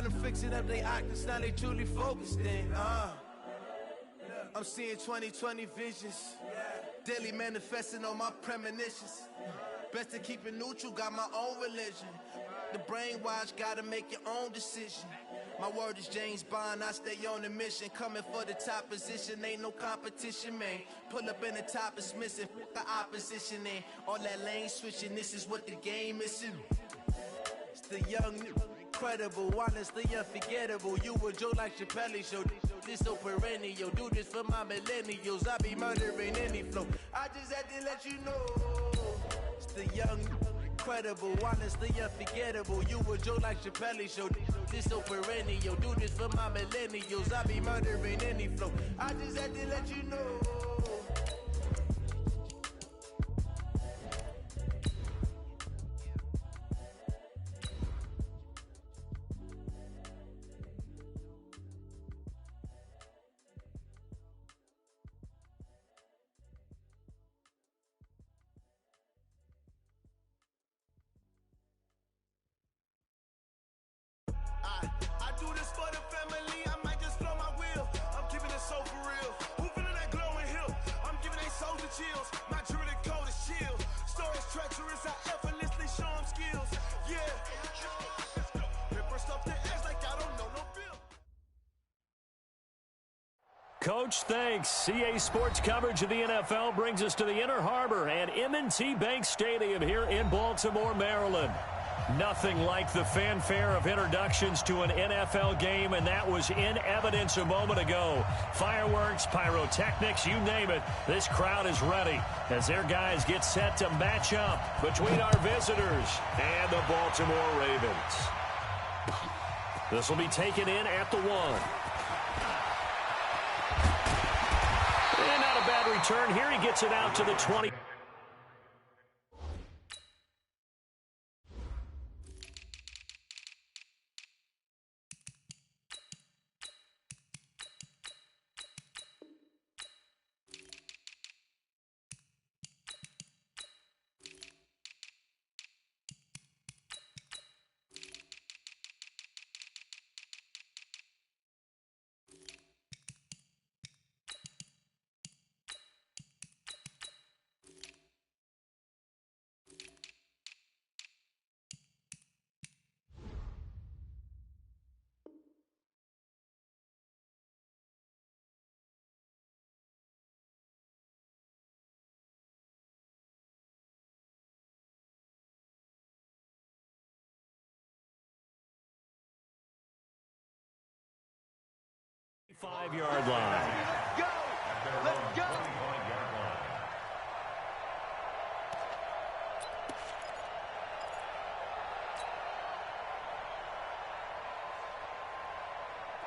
Got them fixing up they octaves, now they truly focused in. I'm seeing 2020 visions. Daily manifesting on my premonitions. Best to keep it neutral, got my own religion. The brainwash, gotta make your own decision. My word is James Bond, I stay on the mission. Coming for the top position, ain't no competition, man. Pull up in the top, it's missing, the opposition in. All that lane switching, this is what the game is. It's the young, incredible, honestly unforgettable. You a Joe like Chappelle show. This so perennial, do this for my millennials. I be murdering any flow. I just had to let you know. It's the young, incredible, honestly unforgettable. You a Joe like Chappelle show. This so perennial, do this for my millennials. I be murdering any flow. I just had to let you know. I do this for the family, I might just blow my wheel. I'm keeping it so for real. Who feeling that glowing hill? I'm giving they souls the chills. My druid code is chill. Stories treacherous, I effortlessly show them skills. Yeah. Ripper stuff the edge like I don't know no bill. Coach, thanks. CA Sports coverage of the NFL brings us to the Inner Harbor at M&T Bank Stadium here in Baltimore, Maryland. Nothing like the fanfare of introductions to an NFL game, and that was in evidence a moment ago. Fireworks, pyrotechnics, you name it. This crowd is ready as their guys get set to match up between our visitors and the Baltimore Ravens. This will be taken in at the 1. And not a bad return here. He gets it out to the 20. Five-yard line. Go! Let's go!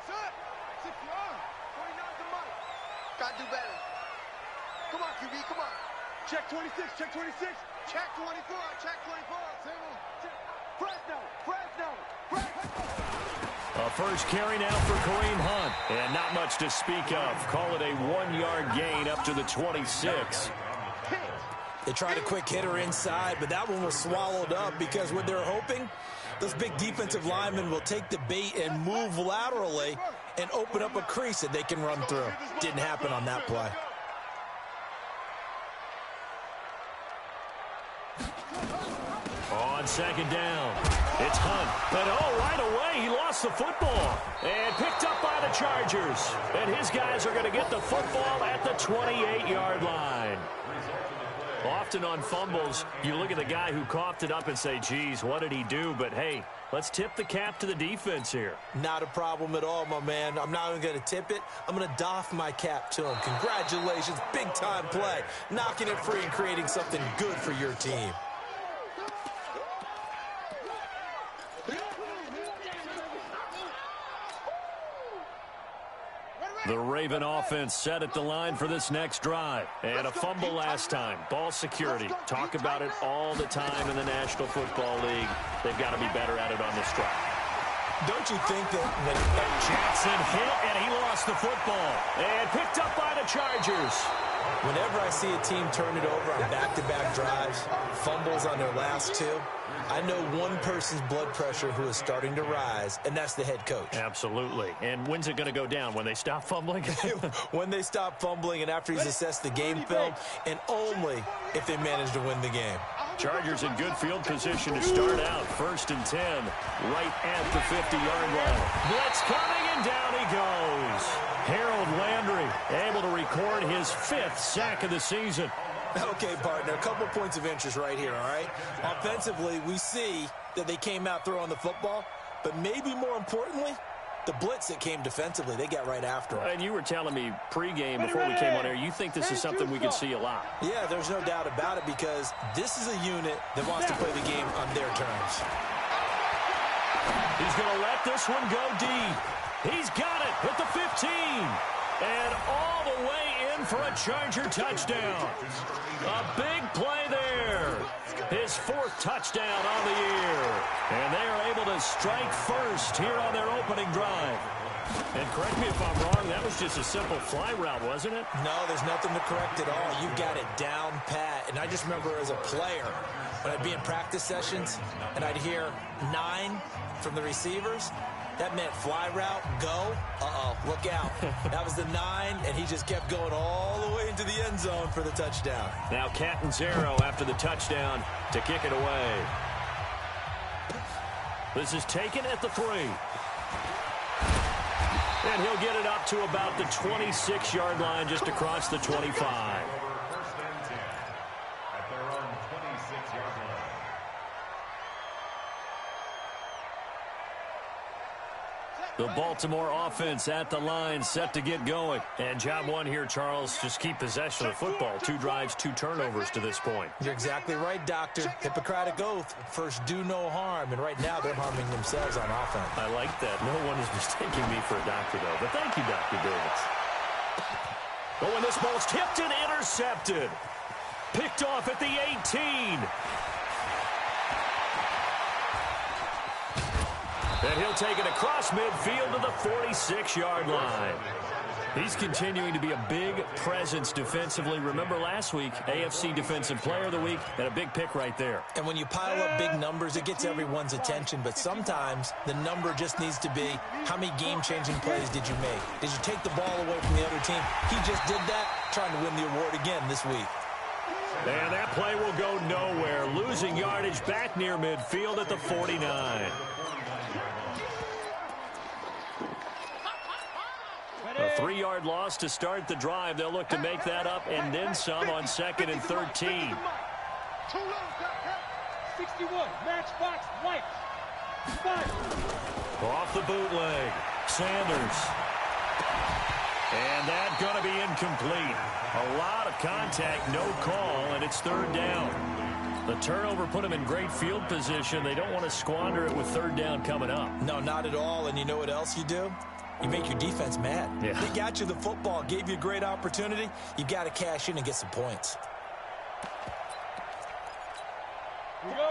Set! 6 yards! 49 to Mike. Gotta do better. Come on, QB, come on. Check 26, check 26. Check 24, check 24. Check. Fresno, Fresno, Fresno. A first carry now for Kareem Hunt. And not much to speak of. Call it a 1-yard gain up to the 26. They tried a quick hitter inside, but that one was swallowed up because what they're hoping, those big defensive linemen will take the bait and move laterally and open up a crease that they can run through. Didn't happen on that play. On second down, it's Hunt. But right away, he lost the football. And picked up by the Chargers. And his guys are going to get the football at the 28-yard line. Often on fumbles, you look at the guy who coughed it up and say, geez, what did he do? But, hey, let's tip the cap to the defense here. Not a problem at all, my man. I'm not even going to tip it. I'm going to doff my cap to him. Congratulations, big-time play. Knocking it free and creating something good for your team. The Raven offense set at the line for this next drive. And a fumble last time. Ball security. Talk about it all the time in the National Football League. They've got to be better at it on this drive. Don't you think that when Jackson hit, and he lost the football. And picked up by the Chargers. Whenever I see a team turn it over on back-to-back drives, fumbles on their last two, I know one person's blood pressure who is starting to rise, and that's the head coach. Absolutely. And when's it going to go down? When they stop fumbling? When they stop fumbling and after he's assessed the game film, and only if they manage to win the game. Chargers in good field position to start out. 1st and 10, right at the 50-yard line. Blitz coming, and down he goes. Harold Landry able to record his 5th sack of the season. Okay, partner, a couple points of interest right here, all right? Offensively, we see that they came out throwing the football, but maybe more importantly, the blitz that came defensively, they got right after him. And you were telling me pregame before we came on air, you think this is something we could see a lot. Yeah, there's no doubt about it because this is a unit that wants to play the game on their terms. He's going to let this one go deep. He's got it at the 15. And all the way in for a Charger touchdown. A big play there. His 4th touchdown on the year. And they are able to strike first here on their opening drive. And correct me if I'm wrong, that was just a simple fly route, wasn't it? No, there's nothing to correct at all. You got it down pat. And I just remember as a player, when I'd be in practice sessions, and I'd hear 9 from the receivers, that meant fly route, go, look out. That was the 9, and he just kept going all the way into the end zone for the touchdown. Now Catanzaro after the touchdown to kick it away. This is taken at the 3. And he'll get it up to about the 26-yard line just across the 25. The Baltimore offense at the line, set to get going. And job one here, Charles, just keep possession of the football. 2 drives, 2 turnovers to this point. You're exactly right, Doctor. Hippocratic oath, first do no harm. And right now they're harming themselves on offense. I like that. No one is mistaking me for a doctor, though. But thank you, Dr. Davis. Oh, and this ball's tipped and intercepted. Picked off at the 18. And he'll take it across midfield to the 46-yard line. He's continuing to be a big presence defensively. Remember last week, AFC Defensive Player of the Week, and a big pick right there. And when you pile up big numbers, it gets everyone's attention. But sometimes the number just needs to be, how many game-changing plays did you make? Did you take the ball away from the other team? He just did that, trying to win the award again this week. And that play will go nowhere. Losing yardage back near midfield at the 49. A 3-yard loss to start the drive. They'll look to make that up and then some on 2nd and 13. 61, matchbox, white. Off the bootleg. Sanders. And that's going to be incomplete. A lot of contact, no call, and it's 3rd down. The turnover put them in great field position. They don't want to squander it with 3rd down coming up. No, not at all. And you know what else you do? You make your defense mad. Yeah. They got you the football, gave you a great opportunity. You got to cash in and get some points.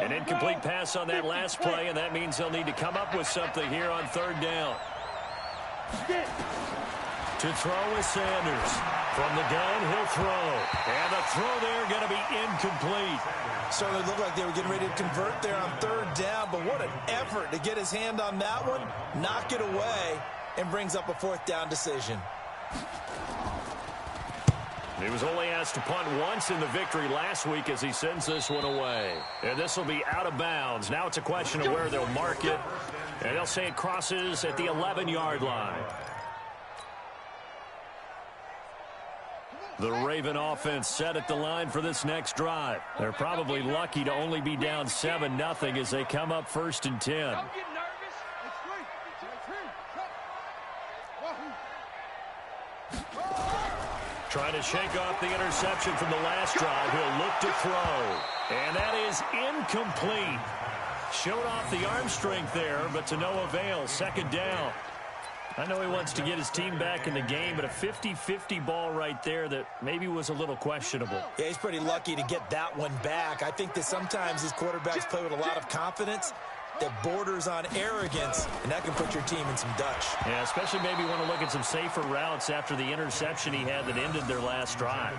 An incomplete pass on that last play, and that means they'll need to come up with something here on 3rd down. To throw is Sanders. From the gun, he'll throw. And the throw there going to be incomplete. Certainly looked like they were getting ready to convert there on 3rd down, but what an effort to get his hand on that one, knock it away, and brings up a 4th down decision. He was only asked to punt once in the victory last week as he sends this one away. And this will be out of bounds. Now it's a question of where they'll mark it. And they'll say it crosses at the 11-yard line. The Raven offense set at the line for this next drive. They're probably lucky to only be down 7-0 as they come up 1st and 10. Trying to shake off the interception from the last drive. He'll look to throw. And that is incomplete. Showed off the arm strength there, but to no avail. 2nd down. I know he wants to get his team back in the game, but a 50-50 ball right there that maybe was a little questionable. Yeah, he's pretty lucky to get that one back. I think that sometimes these quarterbacks play with a lot of confidence, that borders on arrogance, and that can put your team in some Dutch. Yeah, especially maybe want to look at some safer routes after the interception he had that ended their last drive.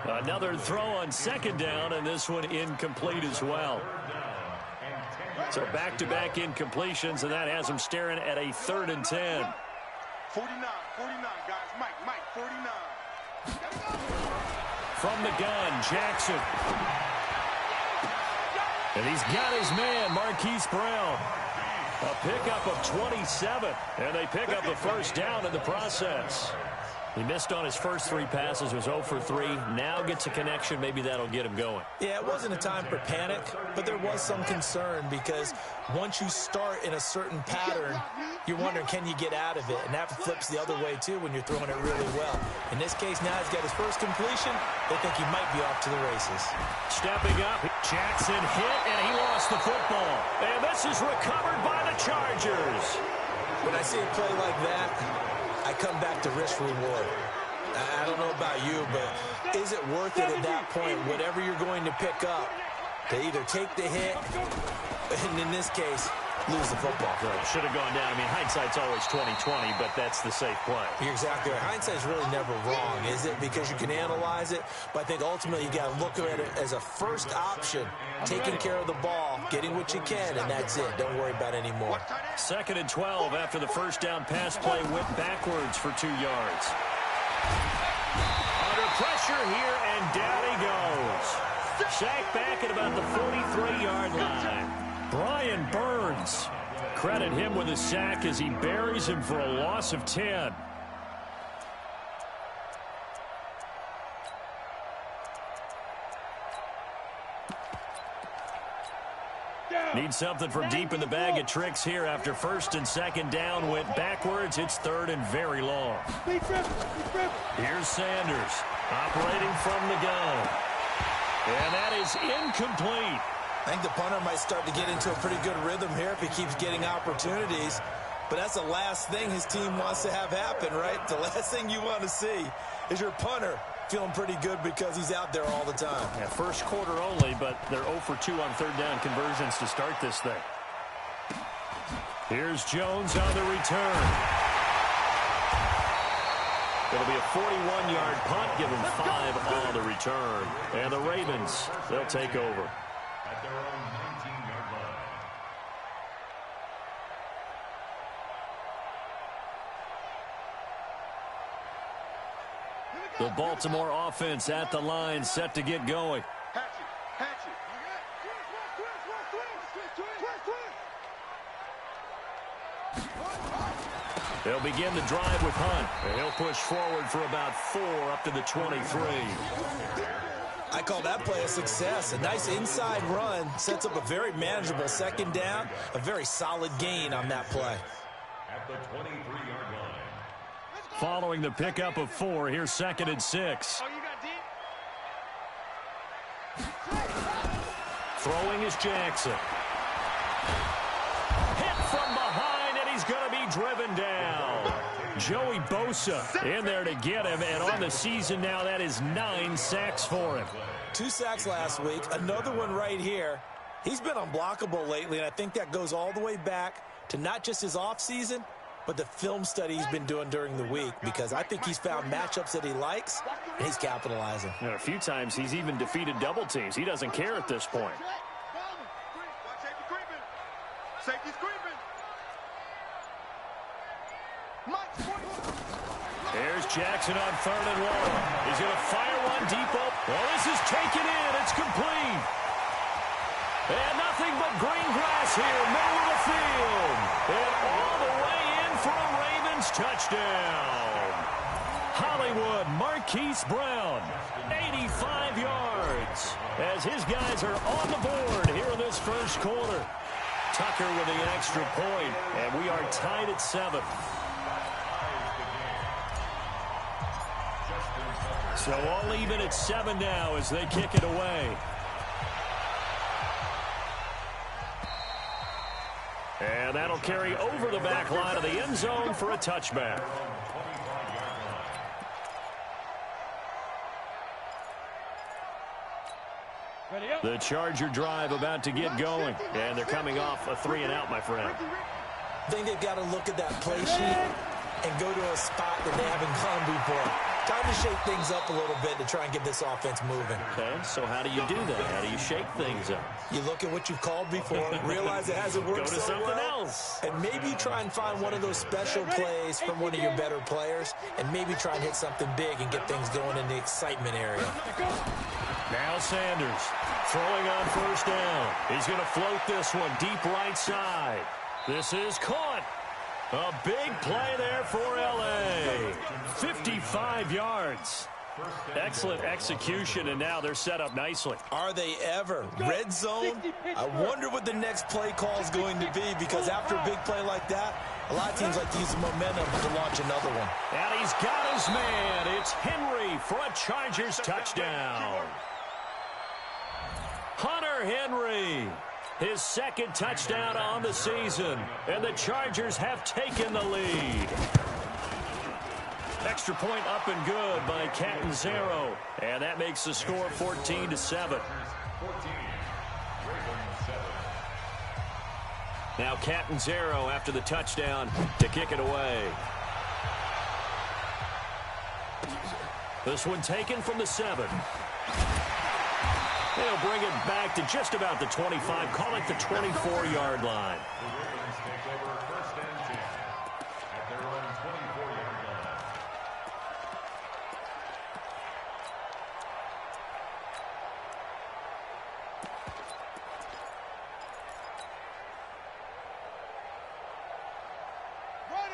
Another throw on second down, and this one incomplete as well. So back-to-back incompletions, and that has them staring at a 3rd and 10. 49, guys. Mike, 49. From the gun, Jackson. And he's got his man, Marquise Brown. A pickup of 27, and they pick up the first down in the process. He missed on his first 3 passes, was 0 for 3. Now gets a connection. Maybe that'll get him going. Yeah, it wasn't a time for panic, but there was some concern because once you start in a certain pattern, you're wondering, can you get out of it? And that flips the other way, too, when you're throwing it really well. In this case, now he's got his first completion. They think he might be off to the races. Stepping up, Jackson hit, and he lost the football. And this is recovered by the Chargers. When I see a play like that, I come back to risk-reward. I don't know about you, but is it worth it at that point, whatever you're going to pick up, to either take the hit, and in this case, lose the football? Should have gone down. I mean, hindsight's always 20/20, but that's the safe play. You're exactly right. Hindsight's really never wrong, is it? Because you can analyze it, but I think ultimately you got to look at it as a first option, taking care of the ball, getting what you can, and that's it. Don't worry about any more. 2nd and 12 after the first down pass play went backwards for 2 yards. Under pressure here, and down he goes. Sacked back at about the 43-yard line. Brian Burns, credit him with a sack as he buries him for a loss of 10. Need something from deep in the bag of tricks here after 1st and 2nd down went backwards. It's 3rd and very long. Here's Sanders operating from the gun. And that is incomplete. I think the punter might start to get into a pretty good rhythm here if he keeps getting opportunities. But that's the last thing his team wants to have happen, right? The last thing you want to see is your punter feeling pretty good because he's out there all the time. Yeah, first quarter only, but they're 0 for 2 on 3rd down conversions to start this thing. Here's Jones on the return. It'll be a 41-yard punt, give him 5 on the return. And the Ravens, they'll take over. At their own 19-yard line. The Baltimore offense at the line, set to get going. They'll begin the drive with Hunt. And he'll push forward for about 4 up to the 23. I call that play a success. A nice inside run sets up a very manageable 2nd down. A very solid gain on that play. At the 23-yard line. Following the pickup of 4, here's 2nd and 6. Throwing is Jackson. Hit from behind, and he's going to be driven down. Joey Bosa in there to get him, and on the season now, that is 9 sacks for him. 2 sacks last week, another one right here. He's been unblockable lately, and I think that goes all the way back to not just his offseason, but the film study he's been doing during the week, because I think he's found matchups that he likes, and he's capitalizing. And a few times he's even defeated double teams. He doesn't care at this point. Safety's creeping. There's Jackson on 3rd and 1. He's going to fire one deep up. Well, this is taken in. It's complete. And nothing but green grass here, middle of the field. And all the way in for a Ravens touchdown. Hollywood, Marquise Brown, 85 yards. As his guys are on the board here in this first quarter. Tucker with the extra point, and we are tied at 7. So all even at 7 now as they kick it away. And that'll carry over the back line of the end zone for a touchback. The Charger drive about to get going. And they're coming off a 3-and-out, my friend. I think they've got to look at that play sheet and go to a spot that they haven't gone before. Time to shake things up a little bit to try and get this offense moving. Okay, so how do you do that? How do you shake things up? You look at what you've called before, realize it hasn't worked Go to so something well, else. and maybe try and find one of those special plays from one of your better players, and maybe try and hit something big and get things going in the excitement area. Now Sanders throwing on first down. He's going to float this one deep right side. This is caught. A big play there for L.A. 55 yards. Excellent execution, and now they're set up nicely. Are they ever? Red zone? I wonder what the next play call is going to be, because after a big play like that, a lot of teams like to use the momentum to launch another one. And he's got his man. It's Henry for a Chargers touchdown. Hunter Henry, his second touchdown on the season, and the Chargers have taken the lead. Extra point up and good by Catanzaro, and that makes the score 14-7. Now Catanzaro after the touchdown to kick it away. This one taken from the 7. They'll bring it back to just about the 25, call it the 24-yard line.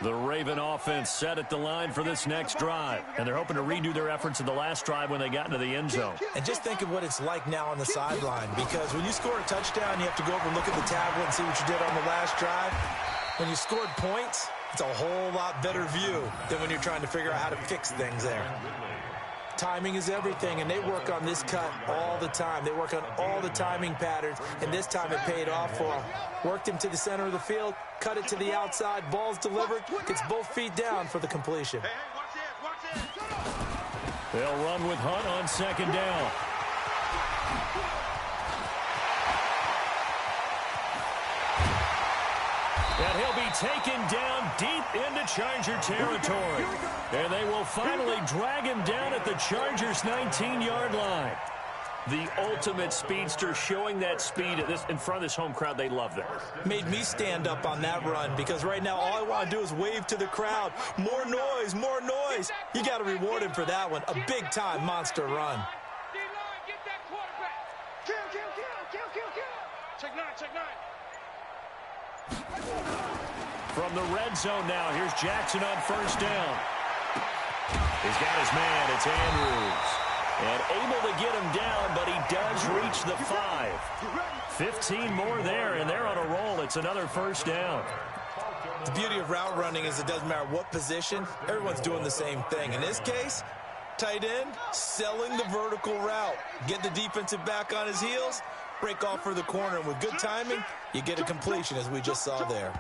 The Raven offense set at the line for this next drive, and they're hoping to redo their efforts in the last drive when they got into the end zone. And just think of what it's like now on the sideline, because when you score a touchdown, you have to go over and look at the tablet and see what you did on the last drive. When you scored points, it's a whole lot better view than when you're trying to figure out how to fix things there. Timing is everything, and they work on this cut all the time. They work on all the timing patterns, and this time it paid off for them. Worked him to the center of the field, cut it to the outside, ball's delivered, gets both feet down for the completion. They'll run with Hunt on second down. And he'll be taken down deep into Charger territory. And they will finally drag him down at the Chargers' 19-yard line. The ultimate speedster, showing that speed in front of this home crowd. They love that. Made me stand up on that run, because right now all I want to do is wave to the crowd. More noise, more noise. You got to reward him for that one. A big-time monster run. From the red zone now, here's Jackson on first down. He's got his man, it's Andrews. And able to get him down, but he does reach the 5. 15 more there, and they're on a roll. It's another first down. The beauty of route running is it doesn't matter what position, everyone's doing the same thing. In this case, tight end, selling the vertical route. Get the defensive back on his heels, break off for the corner, and with good timing, you get a completion, as we just saw there.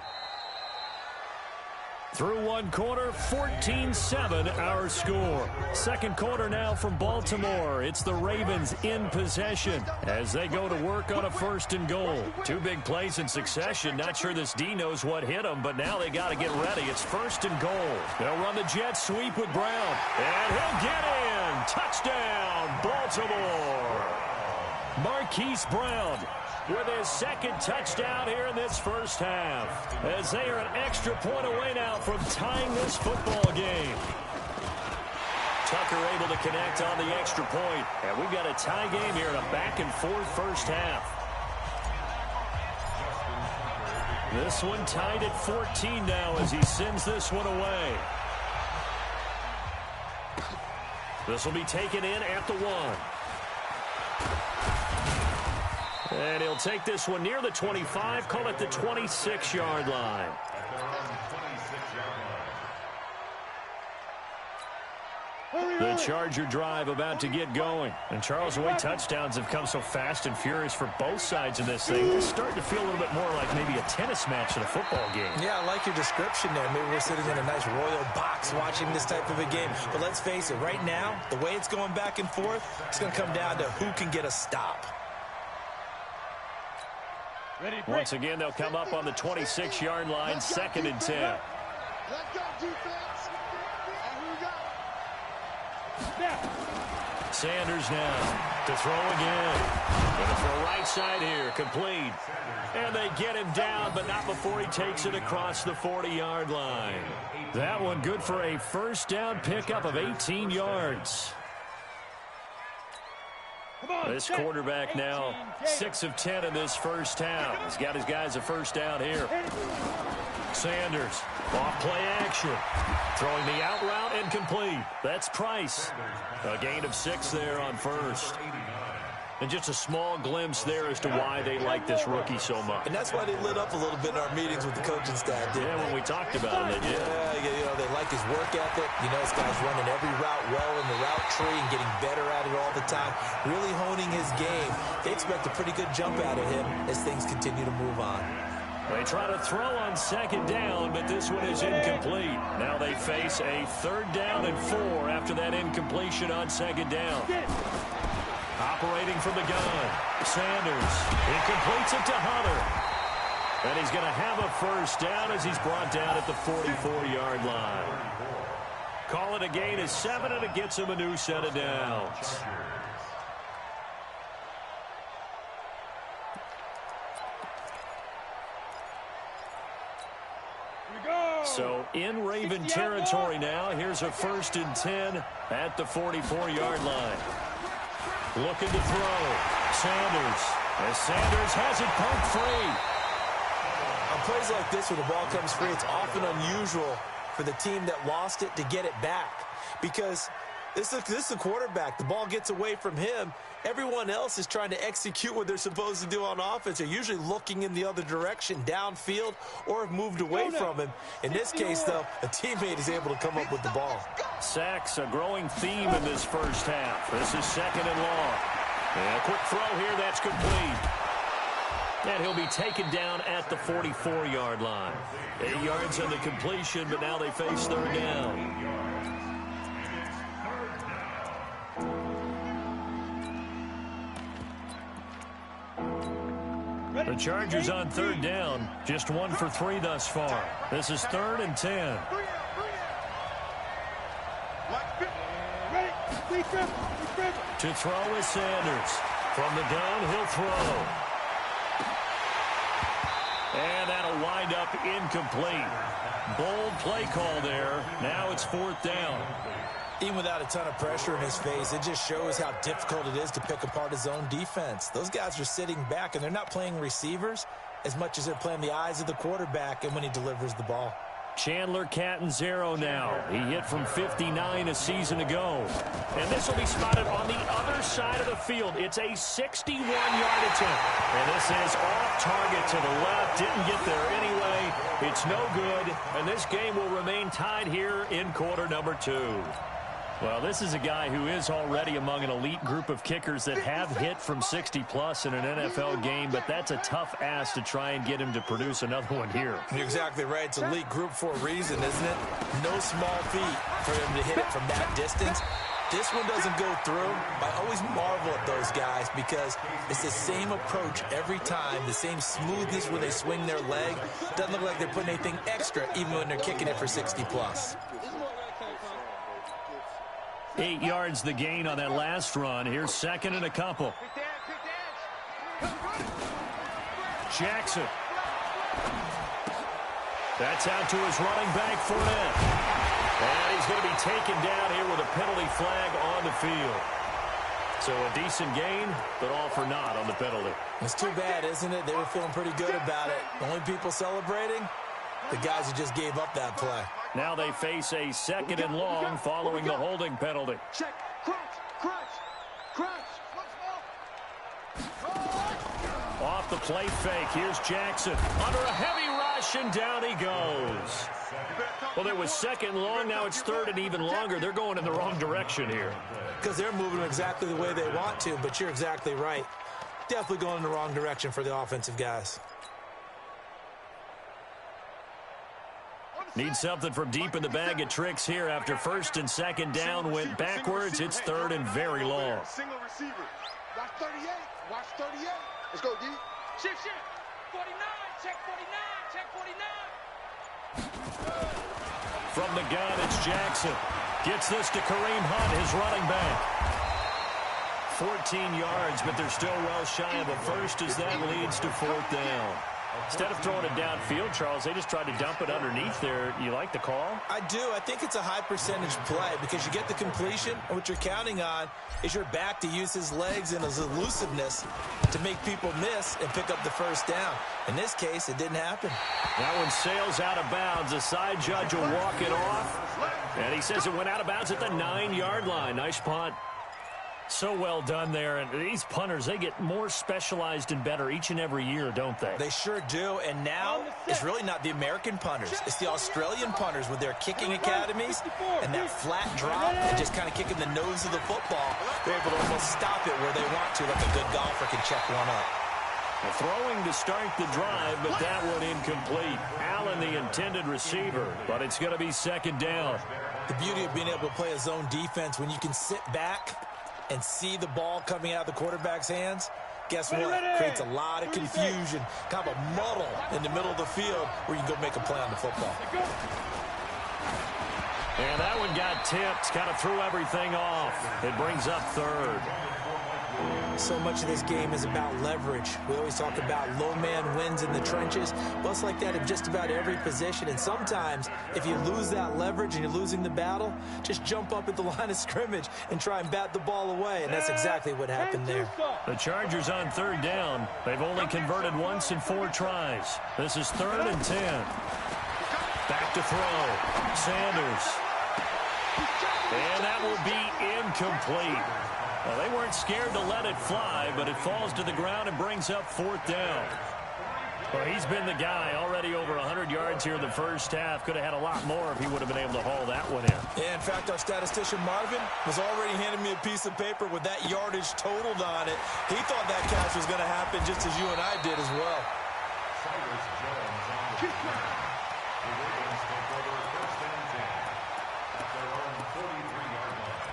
Through one quarter, 14-7 our score. Second quarter now from Baltimore. It's the Ravens in possession as they go to work on a first and goal. 2 big plays in succession. Not sure this D knows what hit them, but now they got to get ready. It's first and goal. They'll run the jet sweep with Brown, and he'll get in. Touchdown, Baltimore. Marquise Brown with his second touchdown here in this first half, as they are an extra point away now from tying this football game. Tucker able to connect on the extra point, and we've got a tie game here in a back-and-forth first half. This one tied at 14 now as he sends this one away. This will be taken in at the 1. And he'll take this one near the 25, call it the 26-yard line. The Charger drive about to get going. And Charles, the way touchdowns have come so fast and furious for both sides of this thing, it's starting to feel a little bit more like maybe a tennis match than a football game. Yeah, I like your description there. Maybe we're sitting in a nice royal box watching this type of a game. But let's face it, right now, the way it's going back and forth, it's going to come down to who can get a stop. Once again, they'll come up on the 26-yard line, 2nd and 10. Let's go, defense. And who we got? Sanders now to throw again. Going to throw right side here, complete. And they get him down, but not before he takes it across the 40-yard line. That one good for a first down pickup of 18 yards. This quarterback now 6 of 10 in this first half. He's got his guys a first down here. Sanders, off play action. Throwing the out route and complete. That's Price. A gain of 6 there on first. And just a small glimpse there as to why they like this rookie so much. And that's why they lit up a little bit in our meetings with the coaching staff, didn't they? When we talked about him, they did. Yeah, they like his work ethic. This guy's running every route well in the route tree and getting better at it all the time. Really honing his game. They expect a pretty good jump out of him as things continue to move on. They try to throw on 2nd down, but this one is incomplete. Now they face a 3rd down and 4 after that incompletion on 2nd down. Operating from the gun, Sanders. He completes it to Hunter. And he's going to have a first down as he's brought down at the 44-yard line. Call it a gain of 7, and it gets him a new set of downs. So in Raven territory now. Here's a 1st and 10 at the 44-yard line. Looking to throw. Sanders. As Sanders has it pumped free. On plays like this where the ball comes free, it's often unusual for the team that lost it to get it back. Because this is the quarterback. The ball gets away from him. Everyone else is trying to execute what they're supposed to do on offense. They're usually looking in the other direction, downfield, or have moved away from him. In this case, though, a teammate is able to come up with the ball. Sacks, a growing theme in this first half. This is 2nd and long. And a quick throw here, that's complete. And he'll be taken down at the 44-yard line. 8 yards on the completion, but now they face 3rd down. The Chargers on 3rd down, just 1 for 3 thus far. This is 3rd and 10. To throw is Sanders. From the gun, he'll throw. And that'll wind up incomplete. Bold play call there. Now it's 4th down. Even without a ton of pressure in his face, it just shows how difficult it is to pick apart his own defense. Those guys are sitting back, and they're not playing receivers as much as they're playing the eyes of the quarterback and when he delivers the ball. Chandler Catanzaro now. He hit from 59 a season ago. And this will be spotted on the other side of the field. It's a 61-yard attempt. And this is off target to the left. Didn't get there anyway. It's no good. And this game will remain tied here in quarter number 2. Well, this is a guy who is already among an elite group of kickers that have hit from 60-plus in an NFL game, but that's a tough ask to try and get him to produce another one here. You're exactly right. It's elite group for a reason, isn't it? No small feat for him to hit it from that distance. This one doesn't go through. I always marvel at those guys because it's the same approach every time, the same smoothness when they swing their leg. Doesn't look like they're putting anything extra even when they're kicking it for 60-plus. 8 yards the gain on that last run. Here's 2nd and a couple. Jackson. That's out to his running back, Fournette. And he's going to be taken down here with a penalty flag on the field. So a decent gain, but all for naught on the penalty. It's too bad, isn't it? They were feeling pretty good about it. The only people celebrating, the guys who just gave up that play. Now they face a 2nd and long following the holding penalty. Check. Crunch. Off the play fake. Here's Jackson. Under a heavy rush, and down he goes. Well, it was 2nd long. Now it's 3rd and even longer. They're going in the wrong direction here. Because they're moving exactly the way they want to, but you're exactly right. Definitely going in the wrong direction for the offensive guys. Need something from deep in the bag of tricks here after 1st and 2nd down went backwards. It's 3rd and very long. Single receiver. Watch 38. Let's go, D. Shift. Check 49, check 49. From the gun, it's Jackson. Gets this to Kareem Hunt, his running back. 14 yards, but they're still well shy of a first as that leads to 4th down. Instead of throwing it downfield, Charles, they just tried to dump it underneath there. You like the call? I do. I think it's a high percentage play because you get the completion, and what you're counting on is your back to use his legs and his elusiveness to make people miss and pick up the first down. In this case, it didn't happen. That one sails out of bounds. The side judge will walk it off, and he says it went out of bounds at the 9-yard line. Nice punt. So well done there. And these punters, they get more specialized and better each and every year, don't they? They sure do. And now it's really not the American punters. It's the Australian punters with their kicking academies and that flat drop and just kind of kicking the nose of the football. They're able to almost stop it where they want to, like a good golfer can check one up. Throwing to start the drive, but that one incomplete. Allen, the intended receiver, but it's going to be 2nd down. The beauty of being able to play a zone defense when you can sit back and see the ball coming out of the quarterback's hands, guess what? Creates a lot of confusion, kind of a muddle in the middle of the field where you can go make a play on the football. And that one got tipped, kind of threw everything off. It brings up 3rd. So much of this game is about leverage. We always talk about low man wins in the trenches. Well, it's like that in just about every position. And sometimes, if you lose that leverage and you're losing the battle, just jump up at the line of scrimmage and try and bat the ball away. And that's exactly what happened there. The Chargers on 3rd down. They've only converted once in 4 tries. This is 3rd and 10. Back to throw. Sanders. And that will be incomplete. Well, they weren't scared to let it fly, but it falls to the ground and brings up 4th down. Well, he's been the guy already over 100 yards here in the first half. Could have had a lot more if he would have been able to haul that one in. Yeah, in fact, our statistician Marvin was already handing me a piece of paper with that yardage totaled on it. He thought that catch was going to happen just as you and I did as well. Cyrus Jones on the snap. The Ravens take over 1st and 10 at their own 43-yard line.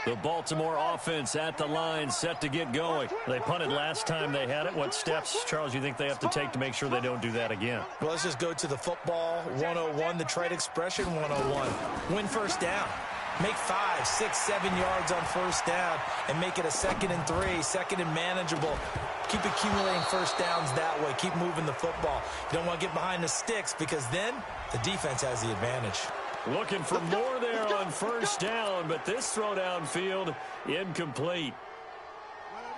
The Baltimore offense at the line, set to get going. They punted last time they had it. What steps, Charles, you think they have to take to make sure they don't do that again? Well, let's just go to the football 101, the trite expression 101. Win 1st down. Make 5, 6, 7 yards on 1st down and make it a 2nd and 3, 2nd and manageable. Keep accumulating 1st downs that way. Keep moving the football. You don't want to get behind the sticks because then the defense has the advantage. Looking for more there on 1st down, but this throw downfield incomplete.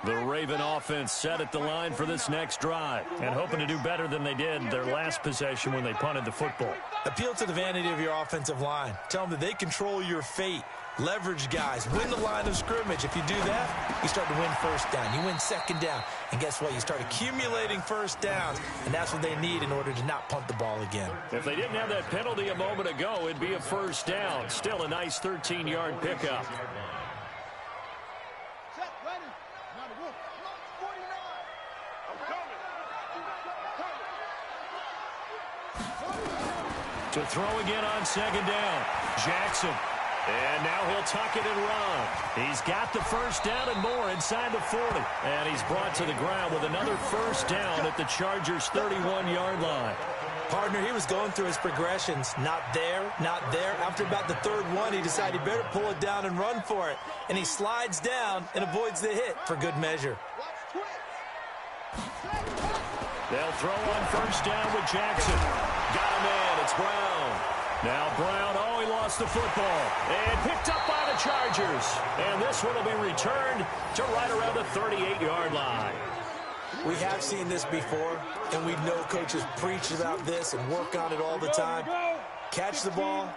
The Raven offense set at the line for this next drive and hoping to do better than they did their last possession when they punted the football. Appeal to the vanity of your offensive line. Tell them that they control your fate. Leverage guys. Win the line of scrimmage. If you do that, you start to win 1st down. You win 2nd down. And guess what? You start accumulating 1st downs, and that's what they need in order to not punt the ball again. If they didn't have that penalty a moment ago, it'd be a 1st down. Still a nice 13-yard pickup. To throw again on 2nd down. Jackson. And now he'll tuck it and run. He's got the 1st down and more inside the 40. And he's brought to the ground with another 1st down at the Chargers' 31-yard line. Partner, he was going through his progressions. Not there, not there. After about the 3rd one, he decided he better pull it down and run for it. And he slides down and avoids the hit for good measure. They'll throw on 1st down with Jackson. Got him in. It's Brown. Now Brown, he lost the football. And picked up by the Chargers. And this one will be returned to right around the 38-yard line. We have seen this before, and we know coaches preach about this and work on it all the time. Catch the ball.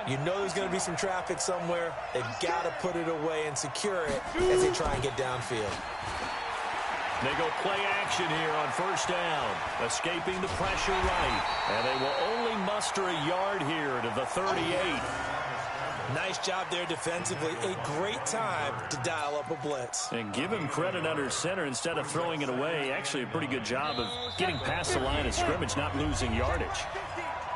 You know there's going to be some traffic somewhere. They've got to put it away and secure it as they try and get downfield. They go play action here on 1st down, escaping the pressure right. And they will only muster a yard here to the 38. Nice job there defensively. A great time to dial up a blitz. And give him credit under center instead of throwing it away. Actually a pretty good job of getting past the line of scrimmage, not losing yardage.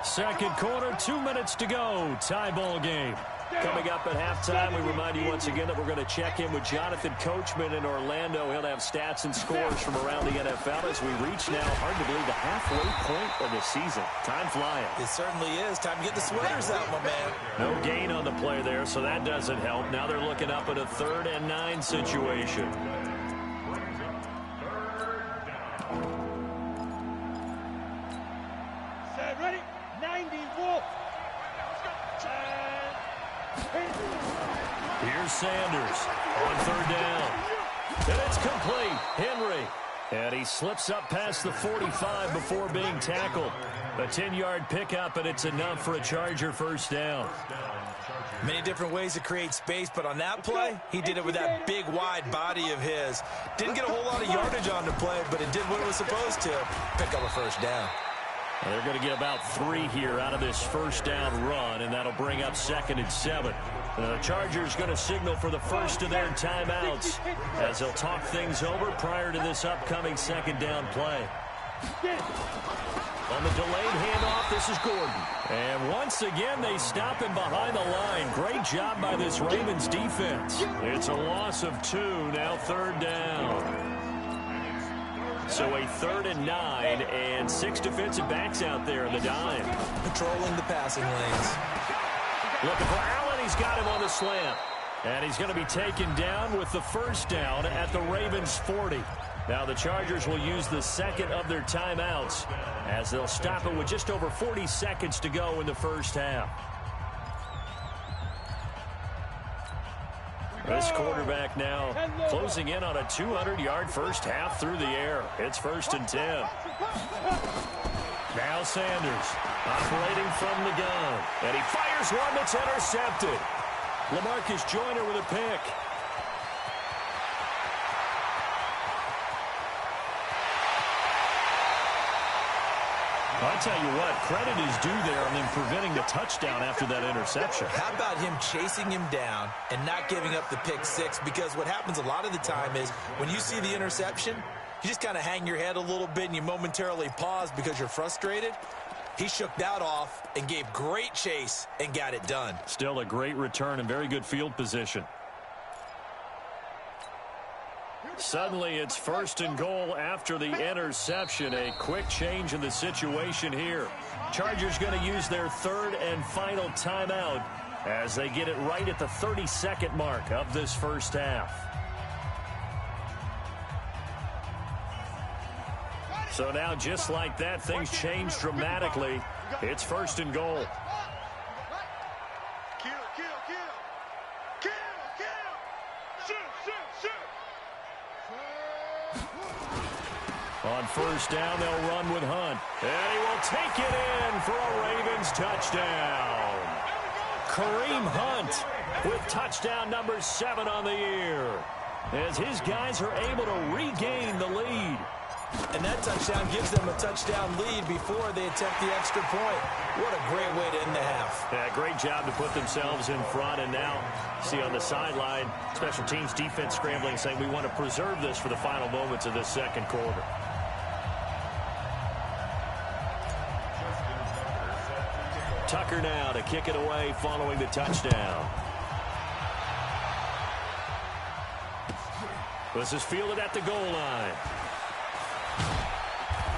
2nd quarter, 2 minutes to go. Tie ball game. Coming up at halftime, we remind you once again that we're going to check in with Jonathan Coachman in Orlando. He'll have stats and scores from around the NFL as we reach now, hard to believe, the halfway point of the season. Time flying. It certainly is. Time to get the sweaters out, my man. No gain on the play there, so that doesn't help. Now they're looking up at a 3rd and 9 situation. Set, ready? 90, walk. Here's Sanders on 3rd down. And it's complete. Henry. And he slips up past the 45 before being tackled. A 10-yard pickup, and it's enough for a Charger first down. Many different ways to create space, but on that play, he did it with that big, wide body of his. Didn't get a whole lot of yardage on the play, but it did what it was supposed to. Pick up a first down. Well, they're going to get about 3 here out of this first down run, and that'll bring up 2nd and 7. The Chargers going to signal for the first of their timeouts as they'll talk things over prior to this upcoming 2nd down play. On the delayed handoff, this is Gordon. And once again, they stop him behind the line. Great job by this Ravens defense. It's a loss of 2, now 3rd down. So a 3rd and 9 and 6 defensive backs out there in the dime. Patrolling the passing lanes. Looking for Allen. He's got him on the slant. And he's going to be taken down with the first down at the Ravens 40. Now the Chargers will use the 2nd of their timeouts as they'll stop it with just over 40 seconds to go in the first half. This quarterback now closing in on a 200-yard first half through the air. It's 1st and 10. Now Sanders operating from the gun. And he fires one that's intercepted. LaMarcus Joyner with a pick. I'll tell you what, credit is due there on them preventing the touchdown after that interception. How about him chasing him down and not giving up the pick 6? Because what happens a lot of the time is when you see the interception, you just kind of hang your head a little bit and you momentarily pause because you're frustrated. He shook that off and gave great chase and got it done. Still a great return and very good field position. Suddenly it's 1st and goal after the interception. A quick change in the situation here. Chargers going to use their 3rd and final timeout as they get it right at the 32nd mark of this first half. So now just like that, things change dramatically. It's 1st and goal. On first down, they'll run with Hunt. And he will take it in for a Ravens touchdown. Kareem Hunt with touchdown number 7 on the year, as his guys are able to regain the lead. And that touchdown gives them a touchdown lead before they attempt the extra point. What a great way to end the half. Yeah, great job to put themselves in front. And now, see on the sideline, special teams defense scrambling, saying we want to preserve this for the final moments of this 2nd quarter. Tucker now to kick it away following the touchdown. This is fielded at the goal line.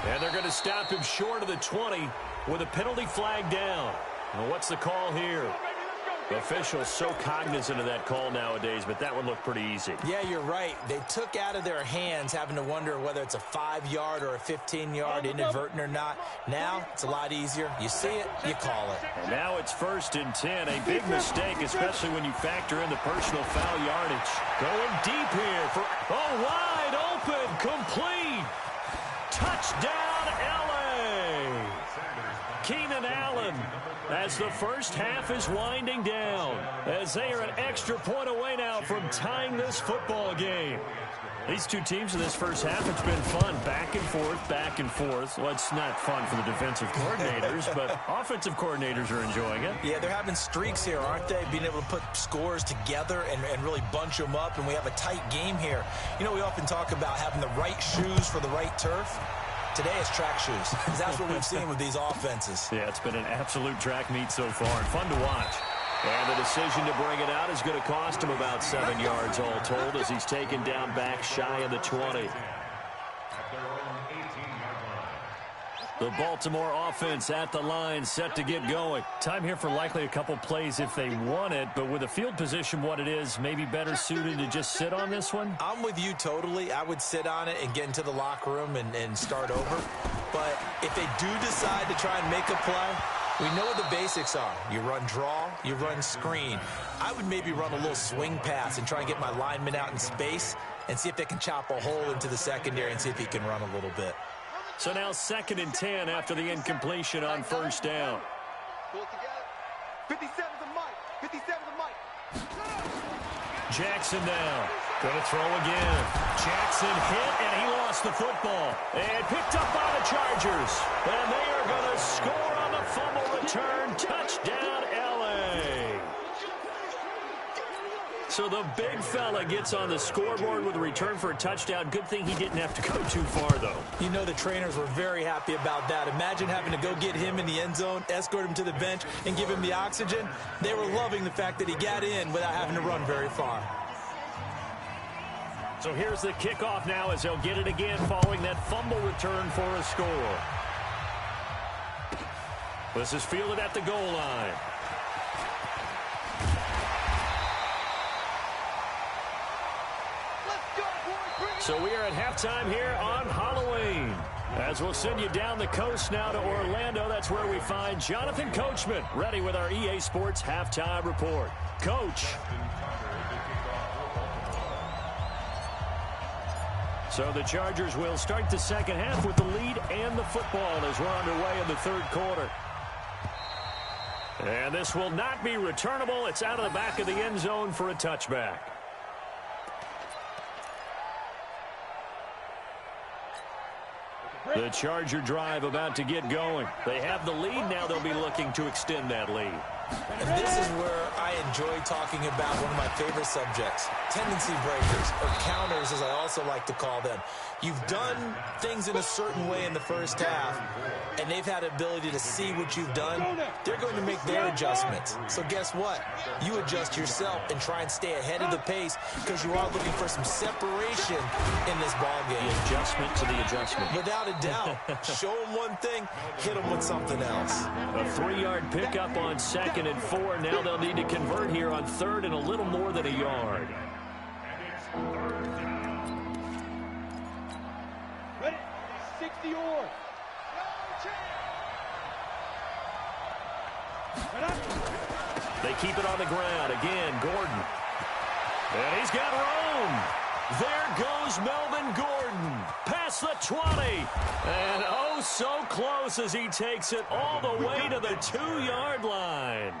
And they're going to stop him short of the 20 with a penalty flag down. Well, what's the call here? The officials so cognizant of that call nowadays, but that one looked pretty easy. Yeah, you're right. They took out of their hands having to wonder whether it's a 5-yard or a 15-yard inadvertent or not. Now it's a lot easier. You see it, you call it. And now it's 1st and 10. A big mistake, especially when you factor in the personal foul yardage. Going deep here for, wide open, complete. Touchdown, L.A. Keenan Allen, as the first half is winding down, as they are an extra point away now from tying this football game. These two teams in this first half, it's been fun. Back and forth, back and forth. Well, it's not fun for the defensive coordinators, but offensive coordinators are enjoying it. Yeah, they're having streaks here, aren't they? Being able to put scores together and really bunch them up, and we have a tight game here. You know, we often talk about having the right shoes for the right turf. Today it's track shoes, because that's what we've seen with these offenses. Yeah, it's been an absolute track meet so far, and fun to watch. And the decision to bring it out is going to cost him about 7 yards all told as he's taken down back shy of the 20. The Baltimore offense at the line, set to get going. Time here for likely a couple plays if they want it, but with the field position what it is, maybe better suited to just sit on this one? I'm with you totally. I would sit on it and get into the locker room and start over. But if they do decide to try and make a play, we know what the basics are. You run draw, you run screen. I would maybe run a little swing pass and try and get my lineman out in space and see if they can chop a hole into the secondary and see if he can run a little bit. So now 2nd and 10 after the incompletion on first down. 57's a Mike. 57's a Mike. Jackson now. Going to throw again. Jackson hit, and he lost the football. And picked up by the Chargers. And they are going to score on the fumble return. Touchdown, L.A. So the big fella gets on the scoreboard with a return for a touchdown. Good thing he didn't have to go too far, though. You know the trainers were very happy about that. Imagine having to go get him in the end zone, escort him to the bench, and give him the oxygen. They were loving the fact that he got in without having to run very far. So here's the kickoff now as they'll get it again following that fumble return for a score. This is fielded at the goal line. So we are at halftime here on Halloween. As we'll send you down the coast now to Orlando, that's where we find Jonathan Coachman, ready with our EA Sports Halftime Report. Coach. So the Chargers will start the second half with the lead and the football as we're underway in the third quarter. And this will not be returnable. It's out of the back of the end zone for a touchback. The Charger drive about to get going. They have the lead. Now they'll be looking to extend that lead. And this is where I enjoy talking about one of my favorite subjects, tendency breakers, or counters as I also like to call them. You've done things in a certain way in the first half, and they've had the ability to see what you've done. They're going to make their adjustments. So guess what? You adjust yourself and try and stay ahead of the pace because you are looking for some separation in this ball game. The adjustment to the adjustment. Without a doubt. Show them one thing, hit them with something else. A 3-yard pickup on 2nd and 4. Now they'll need to convert here on 3rd and a little more than a yard. Ready? 60 or. They keep it on the ground. Again, Gordon. And he's got room. There goes Melvin Gordon. Past the 20. And oh, so close as he takes it all the way to the 2-yard line.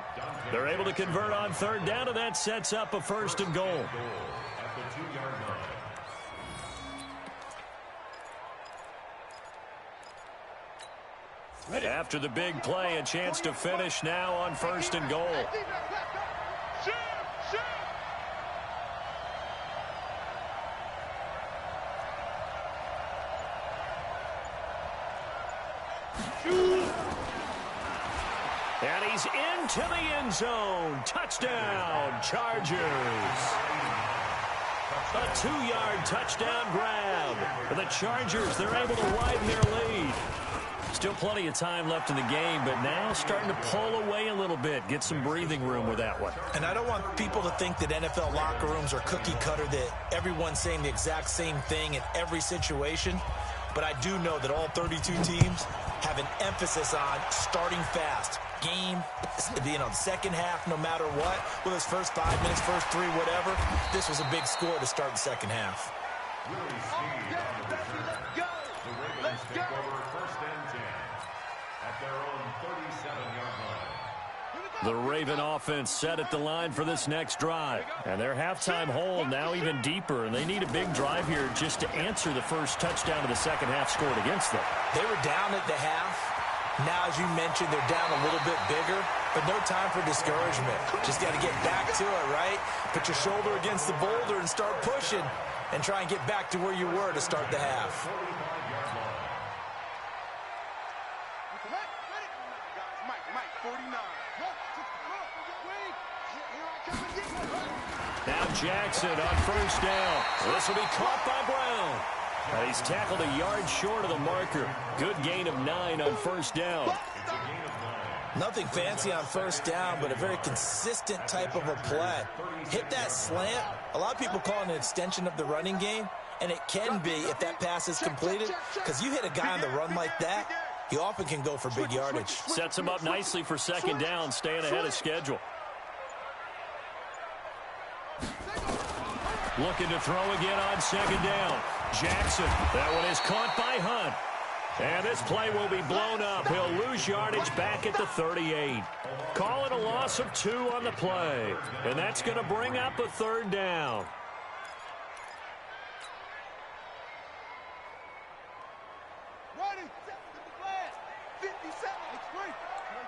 They're able to convert on 3rd down, and that sets up a 1st and goal. After the big play, a chance to finish now on 1st and goal. And he's into the end zone. Touchdown, Chargers. A 2-yard touchdown grab. For the Chargers, they're able to widen their lead. Still plenty of time left in the game, but now starting to pull away a little bit. Get some breathing room with that one. And I don't want people to think that NFL locker rooms are cookie cutter, that everyone's saying the exact same thing in every situation. But I do know that all 32 teams have an emphasis on starting fast. Game, second half, no matter what. Whether it's first 5 minutes, first 3, whatever. This was a big score to start the second half. Let's go. Over 1st and 10 at their own 37-yard line. The Raven offense set at the line for this next drive. And their halftime hole now even deeper. And they need a big drive here just to answer the first touchdown of the second half scored against them. They were down at the half. Now, as you mentioned, they're down a little bit bigger, but no time for discouragement. Just got to get back to it, right? Put your shoulder against the boulder and start pushing and try and get back to where you were to start the half. Mike, 49. Now Jackson on first down. This will be caught by Brown. And he's tackled a yard short of the marker. Good gain of 9 on first down. Nothing fancy on first down, but a very consistent type of a play. Hit that slant. A lot of people call it an extension of the running game, and it can be if that pass is completed, because you hit a guy on the run like that, he often can go for big yardage. Sets him up nicely for second down, staying ahead of schedule. Looking to throw again on second down. Jackson, that one is caught by Hunt. And this play will be blown up. He'll lose yardage back at the 38. Call it a loss of 2 on the play. And that's going to bring up a third down. Ready, set to the flag. 57, it's free.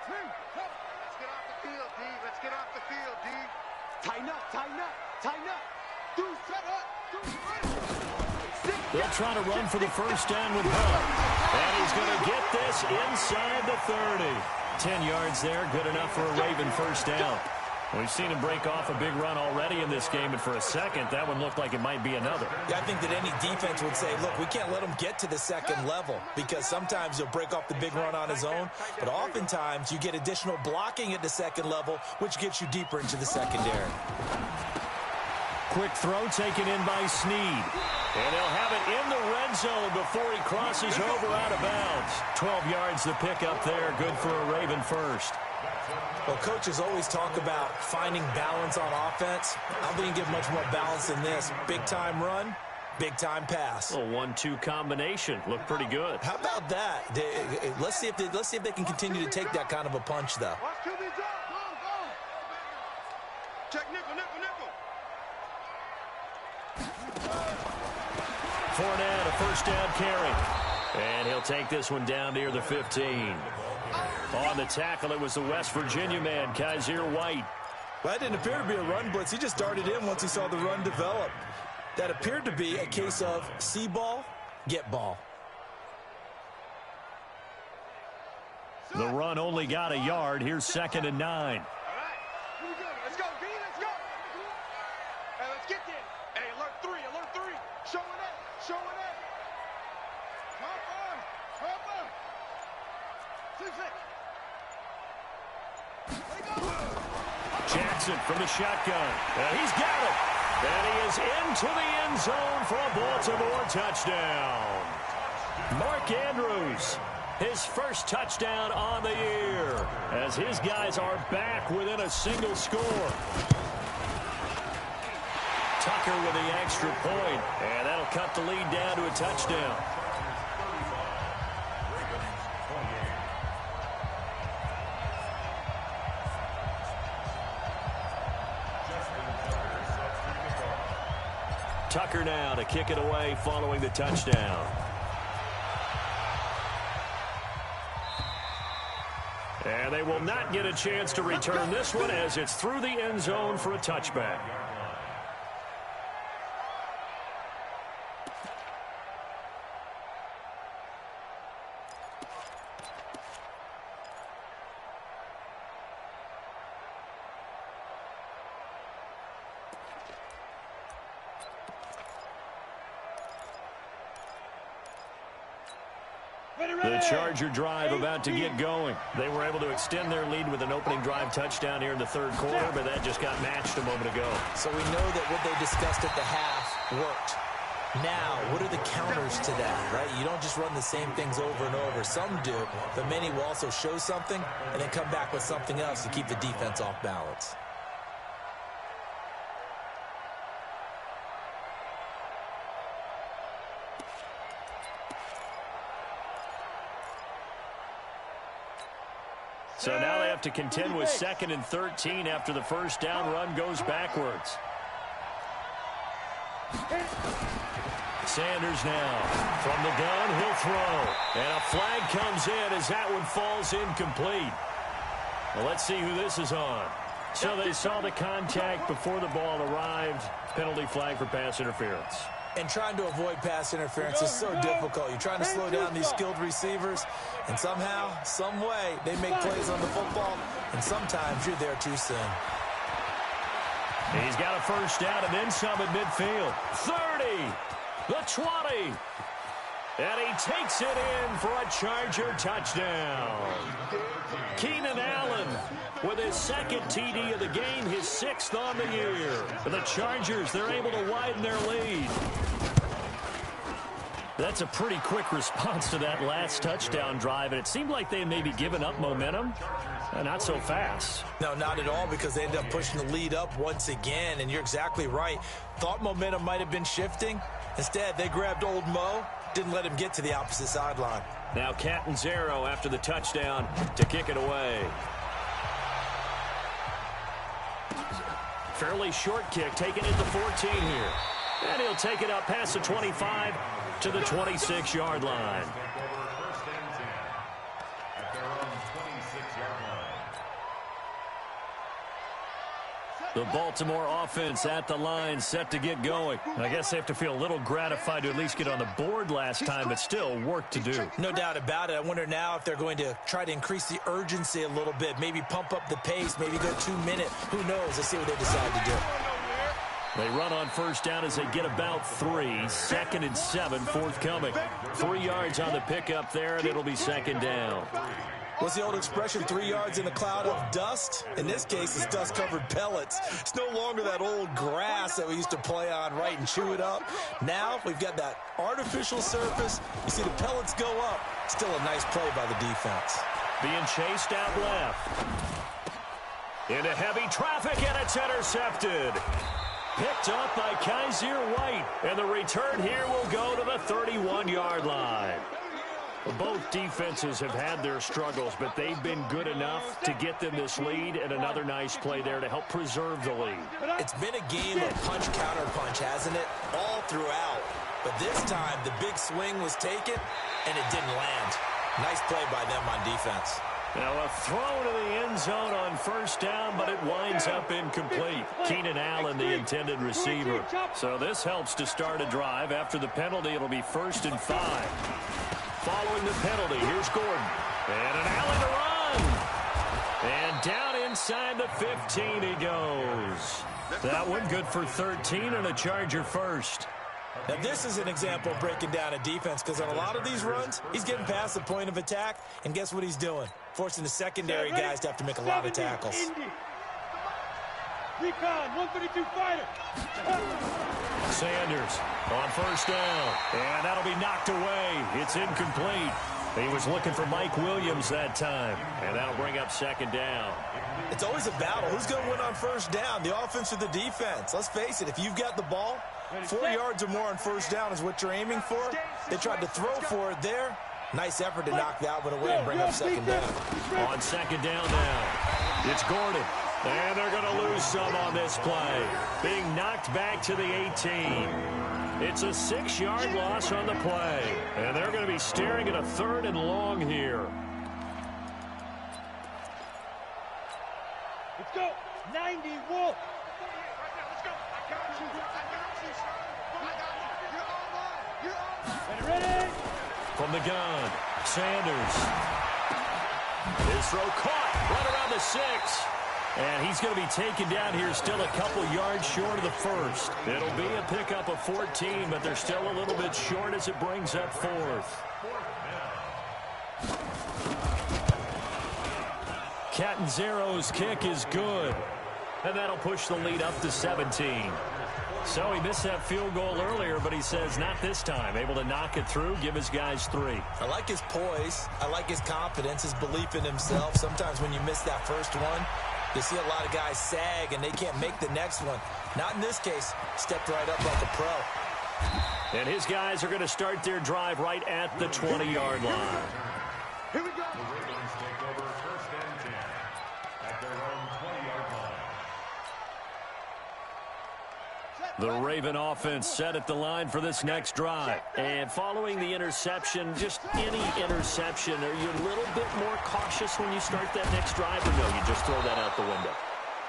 22. Let's get off the field, D. Let's get off the field, D. Tighten up, tighten up, tighten up. Dude, set up. Dude, ready. They'll try to run for the first down with Hunt. And he's going to get this inside the 30. 10 yards there, good enough for a Raven first down. We've seen him break off a big run already in this game, and for a second, that one looked like it might be another. Yeah, I think that any defense would say, look, we can't let him get to the second level, because sometimes he'll break off the big run on his own, but oftentimes you get additional blocking at the second level, which gets you deeper into the secondary. Quick throw taken in by Snead. And he'll have it in the red zone before he crosses over out of bounds. 12 yards to pick up there. Good for a Raven first. Well, coaches always talk about finding balance on offense. I don't think you can get much more balance than this. Big-time run, big-time pass. A 1-2 combination. Looked pretty good. How about that? Let's see if they can continue to take that kind of a punch, though. Watch QB drop. Go. Check nickel, nickel, nickel. Fournette, a first down carry. And he'll take this one down near the 15. On the tackle, it was the West Virginia man, Kaiser White. Well, that didn't appear to be a run blitz. He just darted in once he saw the run develop. That appeared to be a case of see ball, get ball. The run only got a yard. Here's 2nd and 9. All right. Let's go, B. Let's go. Hey, let's get there. Hey, alert 3, alert 3. Showing it, showing it. Hop on. 6-6. Jackson from the shotgun. And he's got it. And he is into the end zone for a Baltimore touchdown. Mark Andrews, his first touchdown on the year, as his guys are back within a single score. Tucker with the extra point, and that'll cut the lead down to a touchdown. Tucker now to kick it away following the touchdown. And they will not get a chance to return this one as it's through the end zone for a touchback. The Charger drive about to get going. They were able to extend their lead with an opening drive touchdown here in the third quarter, but that just got matched a moment ago. So we know that what they discussed at the half worked. Now, what are the counters to that, right? You don't just run the same things over and over. Some do, but many will also show something and then come back with something else to keep the defense off balance. So now they have to contend with 2nd and 13 after the first down run goes backwards. Sanders now from the gun, he'll throw. And a flag comes in as that one falls incomplete. Well, let's see who this is on. So they saw the contact before the ball arrived. Penalty flag for pass interference. And trying to avoid pass interference is so difficult. You're trying to slow down these skilled receivers, and somehow, some way, they make plays on the football, and sometimes you're there too soon. He's got a first down and then some at midfield. 30, the 20. And he takes it in for a Charger touchdown. Keenan Allen with his second TD of the game, his 6th on the year. And the Chargers, they're able to widen their lead. That's a pretty quick response to that last touchdown drive, and it seemed like they had maybe given up momentum. Not so fast. No, not at all, because they ended up pushing the lead up once again, and you're exactly right. Thought momentum might have been shifting. Instead, they grabbed old Mo, didn't let him get to the opposite sideline. Now Catanzaro after the touchdown to kick it away. Fairly short kick, taken at the 14 here. And he'll take it up past the 25 to the 26-yard line. The Baltimore offense at the line, set to get going. I guess they have to feel a little gratified to at least get on the board last time, but still work to do. No doubt about it. I wonder now if they're going to try to increase the urgency a little bit, maybe pump up the pace, maybe go 2-minute. Who knows? Let's see what they decide to do. They run on first down as they get about 3. 2nd and 7 forthcoming. 3 yards on the pickup there, and it'll be 2nd down. What's the old expression, 3 yards in a cloud of dust? In this case, it's dust-covered pellets. It's no longer that old grass that we used to play on, right, and chew it up. Now we've got that artificial surface. You see the pellets go up. Still a nice play by the defense. Being chased out left. Into heavy traffic, and it's intercepted. Picked up by Kaiser White, and the return here will go to the 31-yard line. Both defenses have had their struggles, but they've been good enough to get them this lead, and another nice play there to help preserve the lead. It's been a game of punch-counter-punch, hasn't it? All throughout. But this time, the big swing was taken, and it didn't land. Nice play by them on defense. Now a throw to the end zone on first down, but it winds up incomplete. Keenan Allen, the intended receiver. So this helps to start a drive. After the penalty, it'll be 1st and 5. Following the penalty, here's Gordon. And an Allen to run. And down inside the 15 he goes. That one good for 13 and a Charger first. Now, this is an example of breaking down a defense, because on a lot of these runs, he's getting past the point of attack, and guess what he's doing? Forcing the secondary guys to have to make a lot of tackles. Recon, 132 fighter. Sanders on first down, and that'll be knocked away. It's incomplete. He was looking for Mike Williams that time, and that'll bring up 2nd down. It's always a battle. Who's going to win on first down, the offense or the defense? Let's face it, if you've got the ball, 4 yards or more on first down is what you're aiming for. They tried to throw for it there. Nice effort to knock that one away and bring up 2nd down. On 2nd down now, it's Gordon. And they're going to lose some on this play. Being knocked back to the 18. It's a 6-yard loss on the play. And they're going to be staring at a 3rd and long here. Let's go. 90 Wolf. Ready? From the gun, Sanders. His throw caught right around the 6. And he's going to be taken down here, still a couple yards short of the 1st. It'll be a pickup of 14, but they're still a little bit short as it brings up 4th. Catanzaro's kick is good. And that'll push the lead up to 17. So he missed that field goal earlier, but he says not this time. Able to knock it through, give his guys 3. I like his poise. I like his confidence, his belief in himself. Sometimes when you miss that first one, you see a lot of guys sag and they can't make the next one. Not in this case. Stepped right up like a pro. And his guys are going to start their drive right at the 20-yard line. Here we go. The Ravens take over 1st and 10 at their own 20-yard line. The Raven offense set at the line for this next drive. And following the interception, just any interception, are you a little bit more cautious when you start that next drive, or no, you just throw that out the window?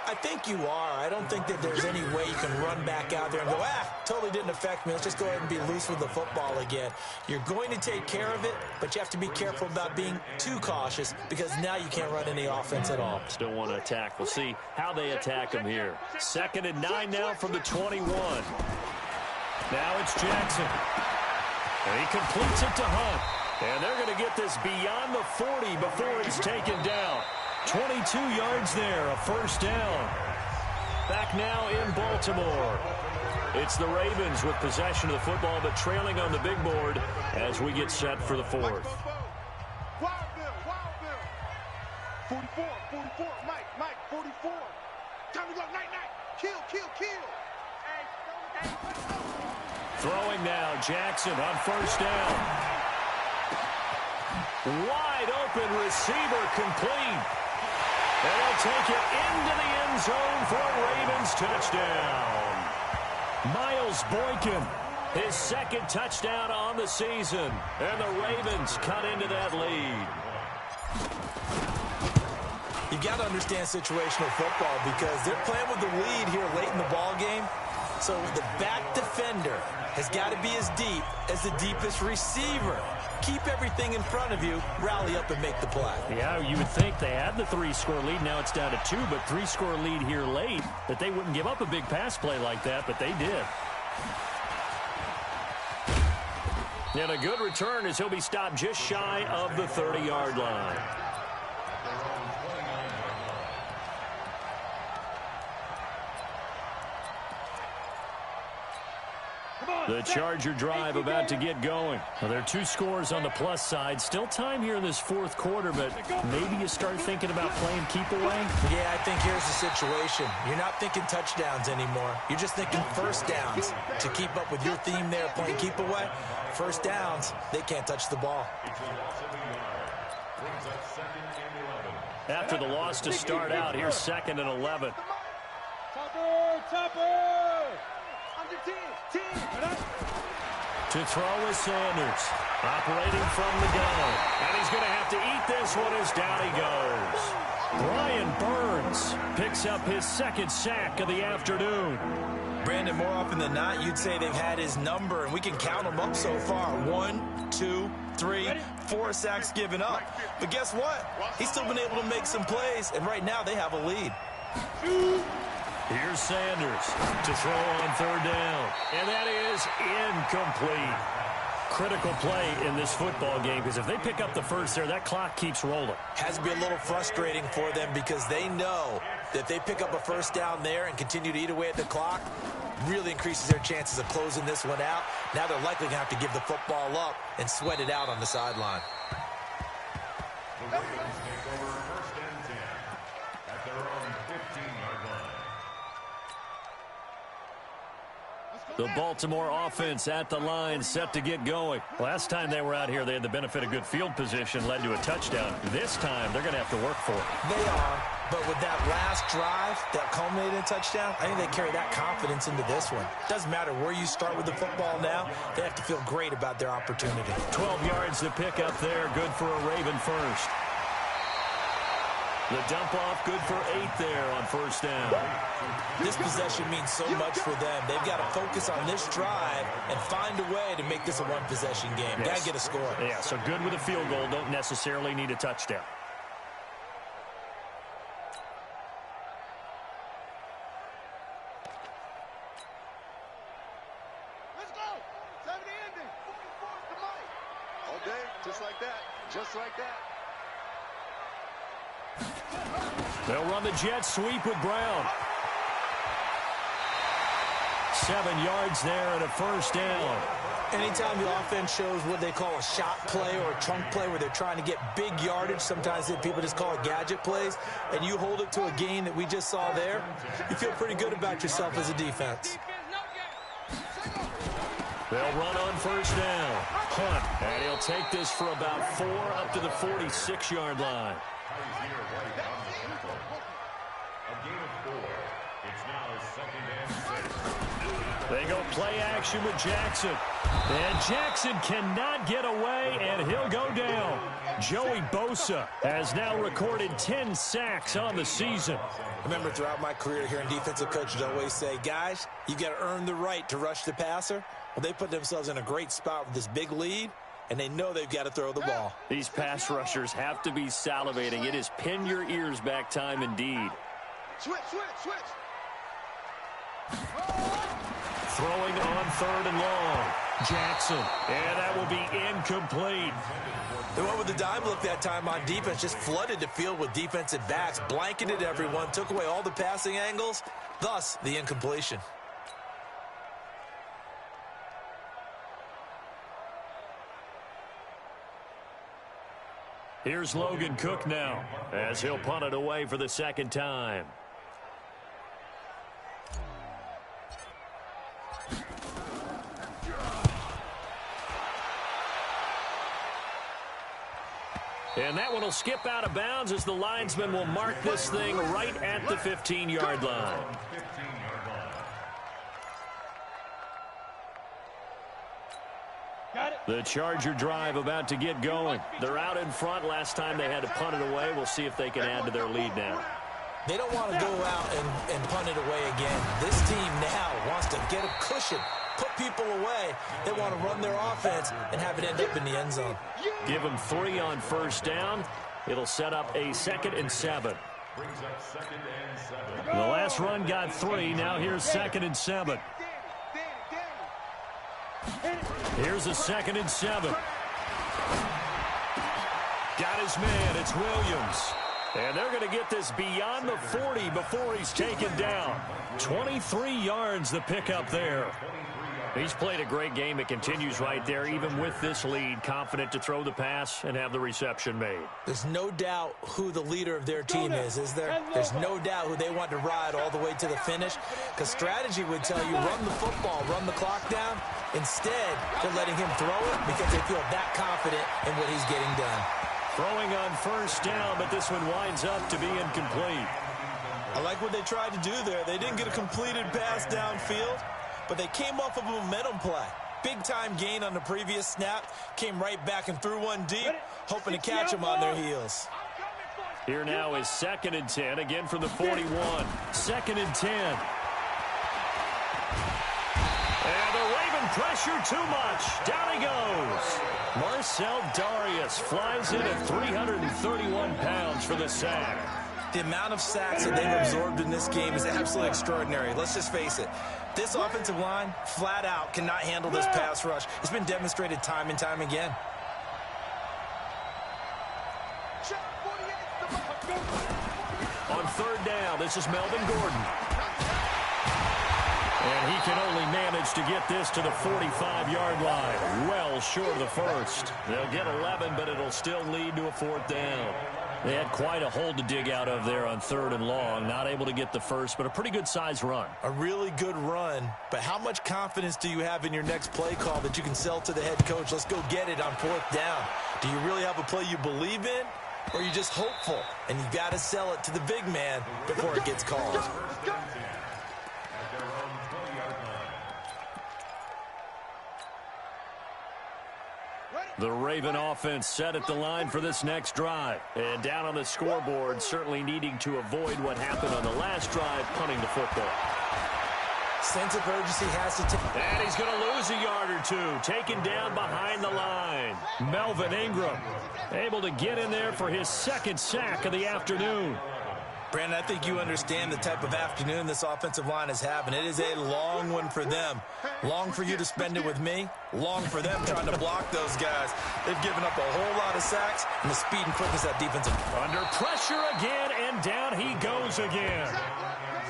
I think you are. I don't think that there's any way you can run back out there and go, totally didn't affect me. Let's just go ahead and be loose with the football again. You're going to take care of it, but you have to be careful about being too cautious because now you can't run any offense at all. Still want to attack. We'll see how they attack him here. 2nd and 9 now from the 21. Now it's Jackson. And he completes it to Hunt. And they're going to get this beyond the 40 before it's taken down. 22 yards there, a first down. Back now in Baltimore. It's the Ravens with possession of the football, but trailing on the big board as we get set for the 4th. Wild Bill. 44, Mike, 44. Time to go, night. Kill. Throwing now, Jackson on first down. Wide open receiver complete. And he'll take it into the end zone for a Ravens touchdown. Miles Boykin, his 2nd touchdown on the season. And the Ravens cut into that lead. You got to understand situational football because they're playing with the lead here late in the ball game. So the back defender has got to be as deep as the deepest receiver. Keep everything in front of you, rally up and make the play. Yeah, you would think they had the 3-score lead. Now it's down to 2, but 3-score lead here late, that they wouldn't give up a big pass play like that, but they did. And a good return as he'll be stopped just shy of the 30-yard line. The Charger drive about to get going. Well, there are 2 scores on the plus side. Still time here in this 4th quarter, but maybe you start thinking about playing keep away. Yeah, I think here's the situation. You're not thinking touchdowns anymore. You're just thinking first downs. To keep up with your theme there, playing keep away, first downs, they can't touch the ball. After the loss to start out, here's 2nd and 11. Topper! To throw is Sanders, operating from the gun. And he's going to have to eat this one as down he goes. Brian Burns picks up his 2nd sack of the afternoon. Brandon, more often than not, you'd say they've had his number, and we can count them up so far. 1, 2, 3, 4 sacks given up. But guess what? He's still been able to make some plays, and right now they have a lead. Here's Sanders to throw on 3rd down. And that is incomplete. Critical play in this football game because if they pick up the first there, that clock keeps rolling. Has to be a little frustrating for them because they know that if they pick up a first down there and continue to eat away at the clock, really increases their chances of closing this one out. Now they're likely going to have to give the football up and sweat it out on the sideline. The Ravens take over 1st and 10 at their own 15-yard line. The Baltimore offense at the line, set to get going. Last time they were out here, they had the benefit of good field position, led to a touchdown. This time, they're going to have to work for it. They are, but with that last drive that culminated in a touchdown, I think they carry that confidence into this one. Doesn't matter where you start with the football now, they have to feel great about their opportunity. 12 yards to pick up there, good for a Raven first. The dump off, good for 8 there on first down. This possession means so much for them. They've got to focus on this drive and find a way to make this a one-possession game. Yes. Got to get a score. Yeah, so good with a field goal. Don't necessarily need a touchdown. Let's go! 70 ending! 44 to Mike! All day, just like that. Just like that. They'll run the jet sweep with Brown. 7 yards there and a first down. Anytime the offense shows what they call a shot play or a chunk play where they're trying to get big yardage, sometimes people just call it gadget plays, and you hold it to a gain that we just saw there, you feel pretty good about yourself as a defense. They'll run on first down. Hunt, and he'll take this for about 4 up to the 46-yard line. A gain of 4. It's now 2nd and 6. They go play action with Jackson. And Jackson cannot get away, and he'll go down. Joey Bosa has now recorded 10 sacks on the season. I remember throughout my career here in defensive coaches always say, guys, you got to earn the right to rush the passer. Well, they put themselves in a great spot with this big lead, and they know they've got to throw the ball. These pass rushers have to be salivating. It is pin your ears back time indeed. Switch. Throwing on 3rd and long. Jackson. And that will be incomplete. They went with the dime look that time on defense, just flooded the field with defensive backs, blanketed everyone, took away all the passing angles, thus the incompletion. Here's Logan Cook now as he'll punt it away for the 2nd time. And that one will skip out of bounds as the linesman will mark this thing right at the 15-yard line. The Charger drive about to get going. They're out in front. Last time they had to punt it away. We'll see if they can add to their lead now. They don't want to go out and punt it away again. This team now wants to get a cushion, put people away. They want to run their offense and have it end up in the end zone. Give them 3 on 1st down. It'll set up a 2nd and 7. Brings up 2nd and 7. The last run got 3. Now here's 2nd and 7. Here's a 2nd and 7. Got his man. It's Williams. And they're going to get this beyond the 40 before he's taken down. 23 yards the pickup there. He's played a great game. It continues right there, even with this lead, confident to throw the pass and have the reception made. There's no doubt who the leader of their team is there? There's no doubt who they want to ride all the way to the finish, because strategy would tell you run the football, run the clock down. Instead, they're letting him throw it because they feel that confident in what he's getting done. Throwing on 1st down, but this one winds up to be incomplete. I like what they tried to do there. They didn't get a completed pass downfield, but they came off of a momentum play. Big-time gain on the previous snap, came right back and threw one deep, hoping to catch them on their heels. Here now is 2nd and 10, again from the 41. 2nd and 10. And the Raven pressure too much. Down he goes. Marcel Darius flies in at 331 pounds for the sack. The amount of sacks that they've absorbed in this game is absolutely extraordinary. Let's just face it. This offensive line, flat out, cannot handle this pass rush. It's been demonstrated time and time again. On 3rd down, this is Melvin Gordon. And he can only manage to get this to the 45-yard line. Well short of the 1st. They'll get 11, but it'll still lead to a 4th down. They had quite a hole to dig out of there on 3rd and long. Not able to get the 1st, but a pretty good-sized run. A really good run, but how much confidence do you have in your next play call that you can sell to the head coach? Let's go get it on 4th down. Do you really have a play you believe in, or are you just hopeful? And you got to sell it to the big man before it gets called. The Raven offense set at the line for this next drive. And down on the scoreboard, certainly needing to avoid what happened on the last drive, punting the football. Sense of urgency has to take. And he's going to lose a yard or two. Taken down behind the line. Melvin Ingram able to get in there for his 2nd sack of the afternoon. Brandon, I think you understand the type of afternoon this offensive line is having. It is a long one for them. Long for you to spend it with me. Long for them trying to block those guys. They've given up a whole lot of sacks, and the speed and quickness that defensive. Under pressure again, and down he goes again.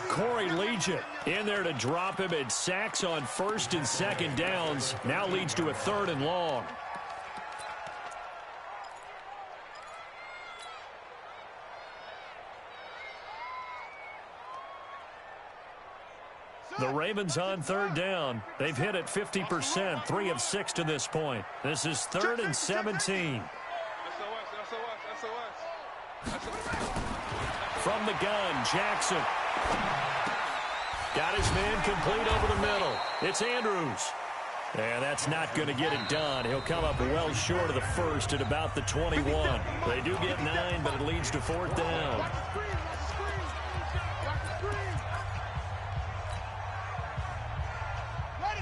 Corey Legion in there to drop him at sacks on 1st and 2nd downs. Now leads to a 3rd and long. The Ravens on 3rd down. They've hit it 50%, 3 of 6 to this point. This is 3rd and 17. From the gun, Jackson. Got his man complete over the middle. It's Andrews. And that's not going to get it done. He'll come up well short of the first at about the 21. They do get 9, but it leads to 4th down.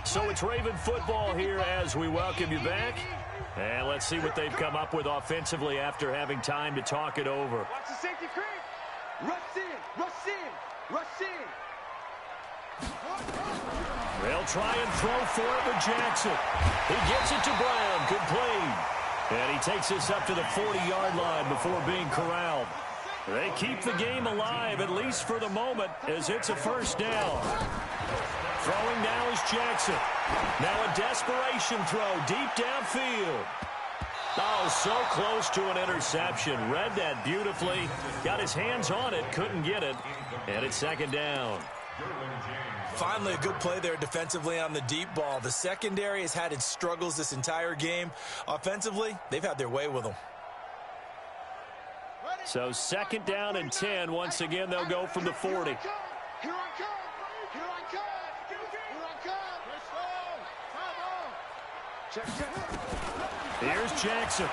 So it's Raven football here as we welcome you back. And let's see what they've come up with offensively after having time to talk it over. Watch the safety creep. Rush in, rush in, rush in. They'll try and throw for it with Jackson. He gets it to Brown, complete. And he takes this up to the 40-yard line before being corralled. They keep the game alive, at least for the moment, as it's a 1st down. Throwing now is Jackson. Now a desperation throw deep downfield. Oh, so close to an interception. Read that beautifully. Got his hands on it, couldn't get it. And it's 2nd down. Finally, a good play there defensively on the deep ball. The secondary has had its struggles this entire game. Offensively, they've had their way with them. So 2nd down and 10. Once again, they'll go from the 40. Here I come. Here I come. Here I come. Check, check. Here's Jackson.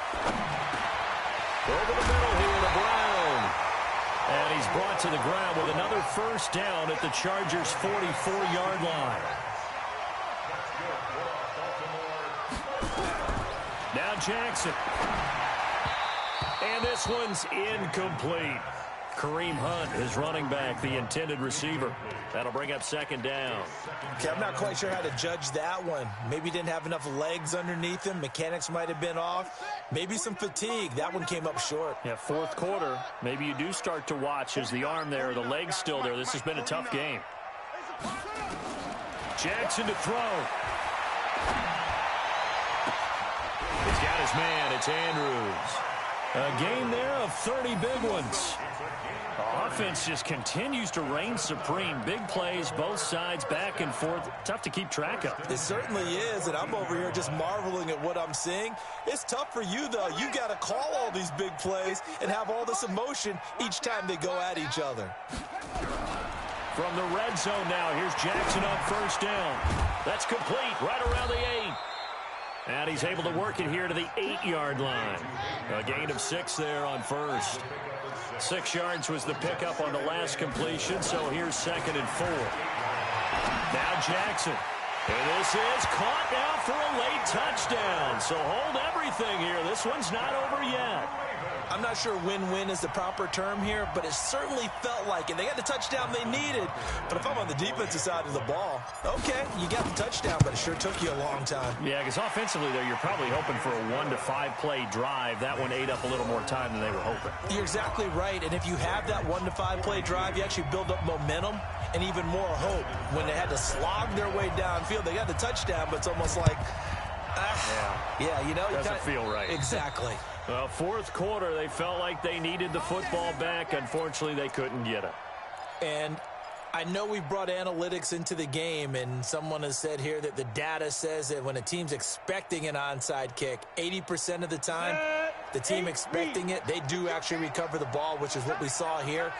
Over the middle here to Brown. And he's brought to the ground with another 1st down at the Chargers' 44-yard line. Now Jackson. And this one's incomplete. Kareem Hunt is running back, the intended receiver. That'll bring up 2nd down. Okay, I'm not quite sure how to judge that one. Maybe he didn't have enough legs underneath him. Mechanics might have been off. Maybe some fatigue. That one came up short. Yeah, 4th quarter. Maybe you do start to watch as the arm there, the leg's still there. This has been a tough game. Jackson to throw. He's got his man. It's Andrews. A game there of 30 big ones. Offense just continues to reign supreme. Big plays, both sides, back and forth. Tough to keep track of. It certainly is, and I'm over here just marveling at what I'm seeing. It's tough for you, though. You got to call all these big plays and have all this emotion each time they go at each other. From the red zone now, here's Jackson on 1st down. That's complete right around the 8. And he's able to work it here to the 8-yard line. A gain of 6 there on 1st. 6 yards was the pickup on the last completion, so here's 2nd and 4. Now Jackson. And this is caught now for a late touchdown. So hold everything here. This one's not over yet. I'm not sure win-win is the proper term here, but it certainly felt like it. They got the touchdown they needed. But if I'm on the defensive side of the ball, okay, you got the touchdown, but it sure took you a long time. Yeah, because offensively, though, you're probably hoping for a 1 to 5 play drive. That one ate up a little more time than they were hoping. You're exactly right. And if you have that 1 to 5 play drive, you actually build up momentum and even more hope. When they had to slog their way downfield, they got the touchdown, but it's almost like, yeah, you know. Doesn't feel right. Exactly. Well, 4th quarter, they felt like they needed the football back. Unfortunately, they couldn't get it. And I know we brought analytics into the game, and someone has said here that the data says that when a team's expecting an onside kick, 80% of the time, the team expecting it, they do actually recover the ball, which is what we saw here.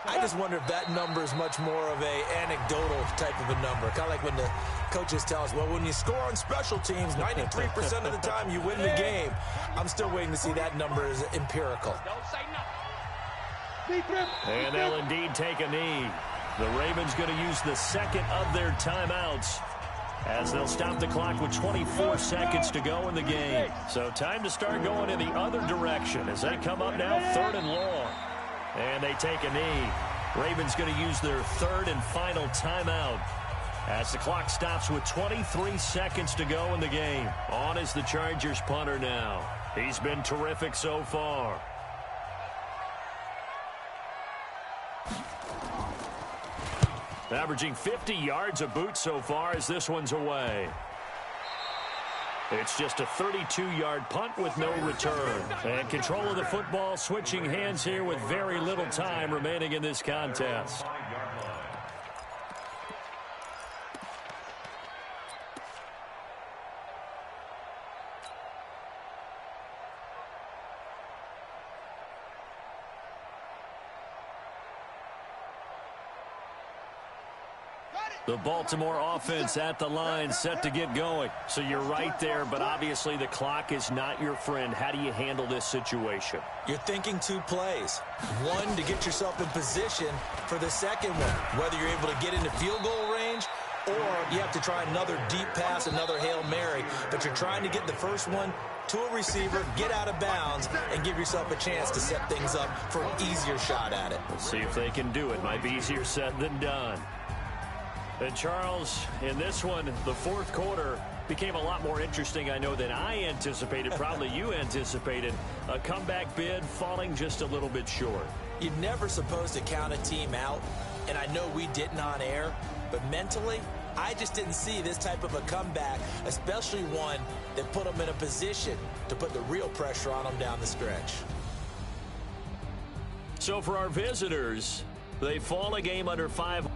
I just wonder if that number is much more of a anecdotal type of a number. Kind of like when the coaches tell us, well, when you score on special teams, 93% of the time you win the game. I'm still waiting to see that number as empirical. And they'll indeed take a knee. The Ravens going to use the 2nd of their timeouts as they'll stop the clock with 24 seconds to go in the game. So time to start going in the other direction as they come up now 3rd and long. And they take a knee. Ravens going to use their 3rd and final timeout as the clock stops with 23 seconds to go in the game. On is the Chargers punter now. He's been terrific so far. Averaging 50 yards a boot so far as this one's away. It's just a 32-yard punt with no return. And control of the football switching hands here with very little time remaining in this contest. The Baltimore offense at the line, set to get going. So you're right there, but obviously the clock is not your friend. How do you handle this situation? You're thinking 2 plays. One, to get yourself in position for the second one, whether you're able to get into field goal range or you have to try another deep pass, another Hail Mary, but you're trying to get the first one to a receiver, get out of bounds, and give yourself a chance to set things up for an easier shot at it. We'll see if they can do it. Might be easier said than done. And Charles, in this one, the fourth quarter became a lot more interesting, I know, than I anticipated. Probably you anticipated. A comeback bid falling just a little bit short. You're never supposed to count a team out, and I know we didn't on air, but mentally, I just didn't see this type of a comeback, especially one that put them in a position to put the real pressure on them down the stretch. So for our visitors, they fall a game under 5.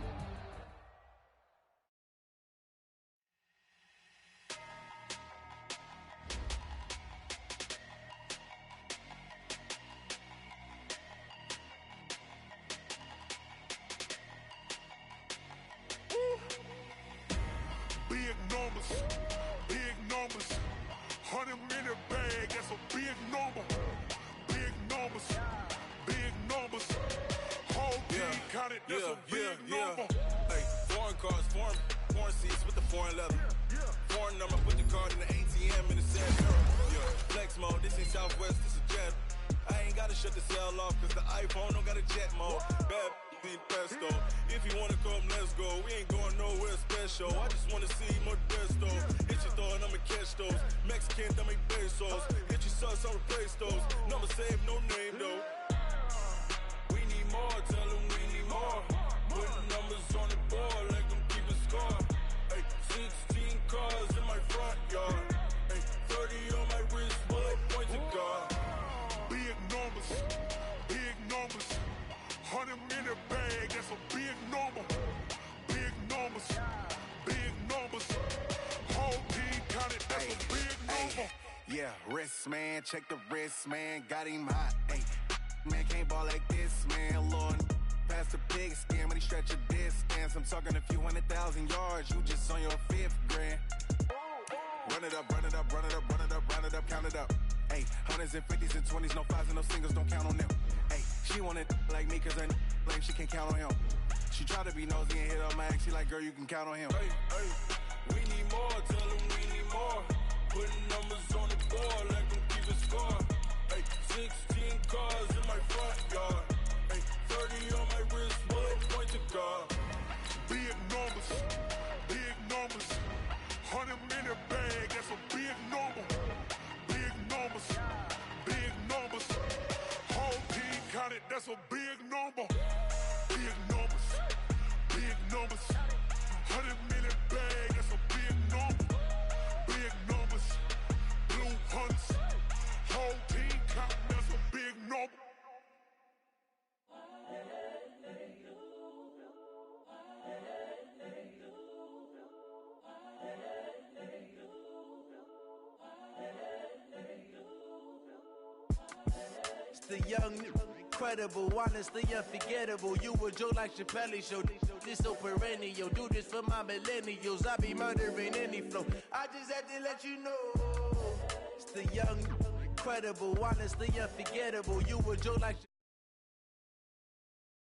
Big numbers, 100 minute bag, that's a big number. Big numbers, whole team counted, that's a big number. Hey, foreign cars, foreign seats with the foreign leather. Foreign number, put the card in the ATM in the sand mirror. Flex mode, this ain't Southwest, this is Jet. I ain't gotta shut the cell off, cause the iPhone don't got a jet mode. Bad pesto. If you wanna come, let's go. We ain't going nowhere special. I just wanna see Modesto. Hit your thought, I'ma catch those. Mexican, I make pesos. Hit your sus, I'll replace those. Number saved, no name though. We need more, tell them we need more. Putting numbers on the board, like them keep a score. Hey, 16 cars in my front yard. Hey, 30 on my wrist, bullet point to God. Big numbers, 100 minute bag, that's a big number. Big numbers, whole team counted, that's a big number. Yeah, wrist man, check the wrist man, got him hot. Ay, man can't ball like this, man. Lord, past the pig skin when he stretch a distance. I'm talking a few 100,000 yards, you just on your 5th grand. Run it up, count it up. Ay, 100s and 50s and 20s, no 5s and no singles, don't count on them. Ay, she want it like me, cause her lame, she can't count on him. She try to be nosy and hit up my ex, she like, girl, you can count on him. Hey, we need more, tell them we need more. Putting numbers on the board, like them keep a score. Hey, 16 cars in my front yard. Hey, 30 on my wrist, bullet point to God. Big numbers, 100 minute bag, that's a big number. Big numbers, whole team counted, that's a big number. Big numbers, 100 minute bag, that's a big number. Big numbers, blue hunts, whole team counting, that's a big number. The young, incredible, honestly unforgettable. You a Joe like Chappelle show. This so perennial. Do this for my millennials. I be murdering any flow. I just had to let you know. It's the young, incredible, honestly unforgettable. You a Joe like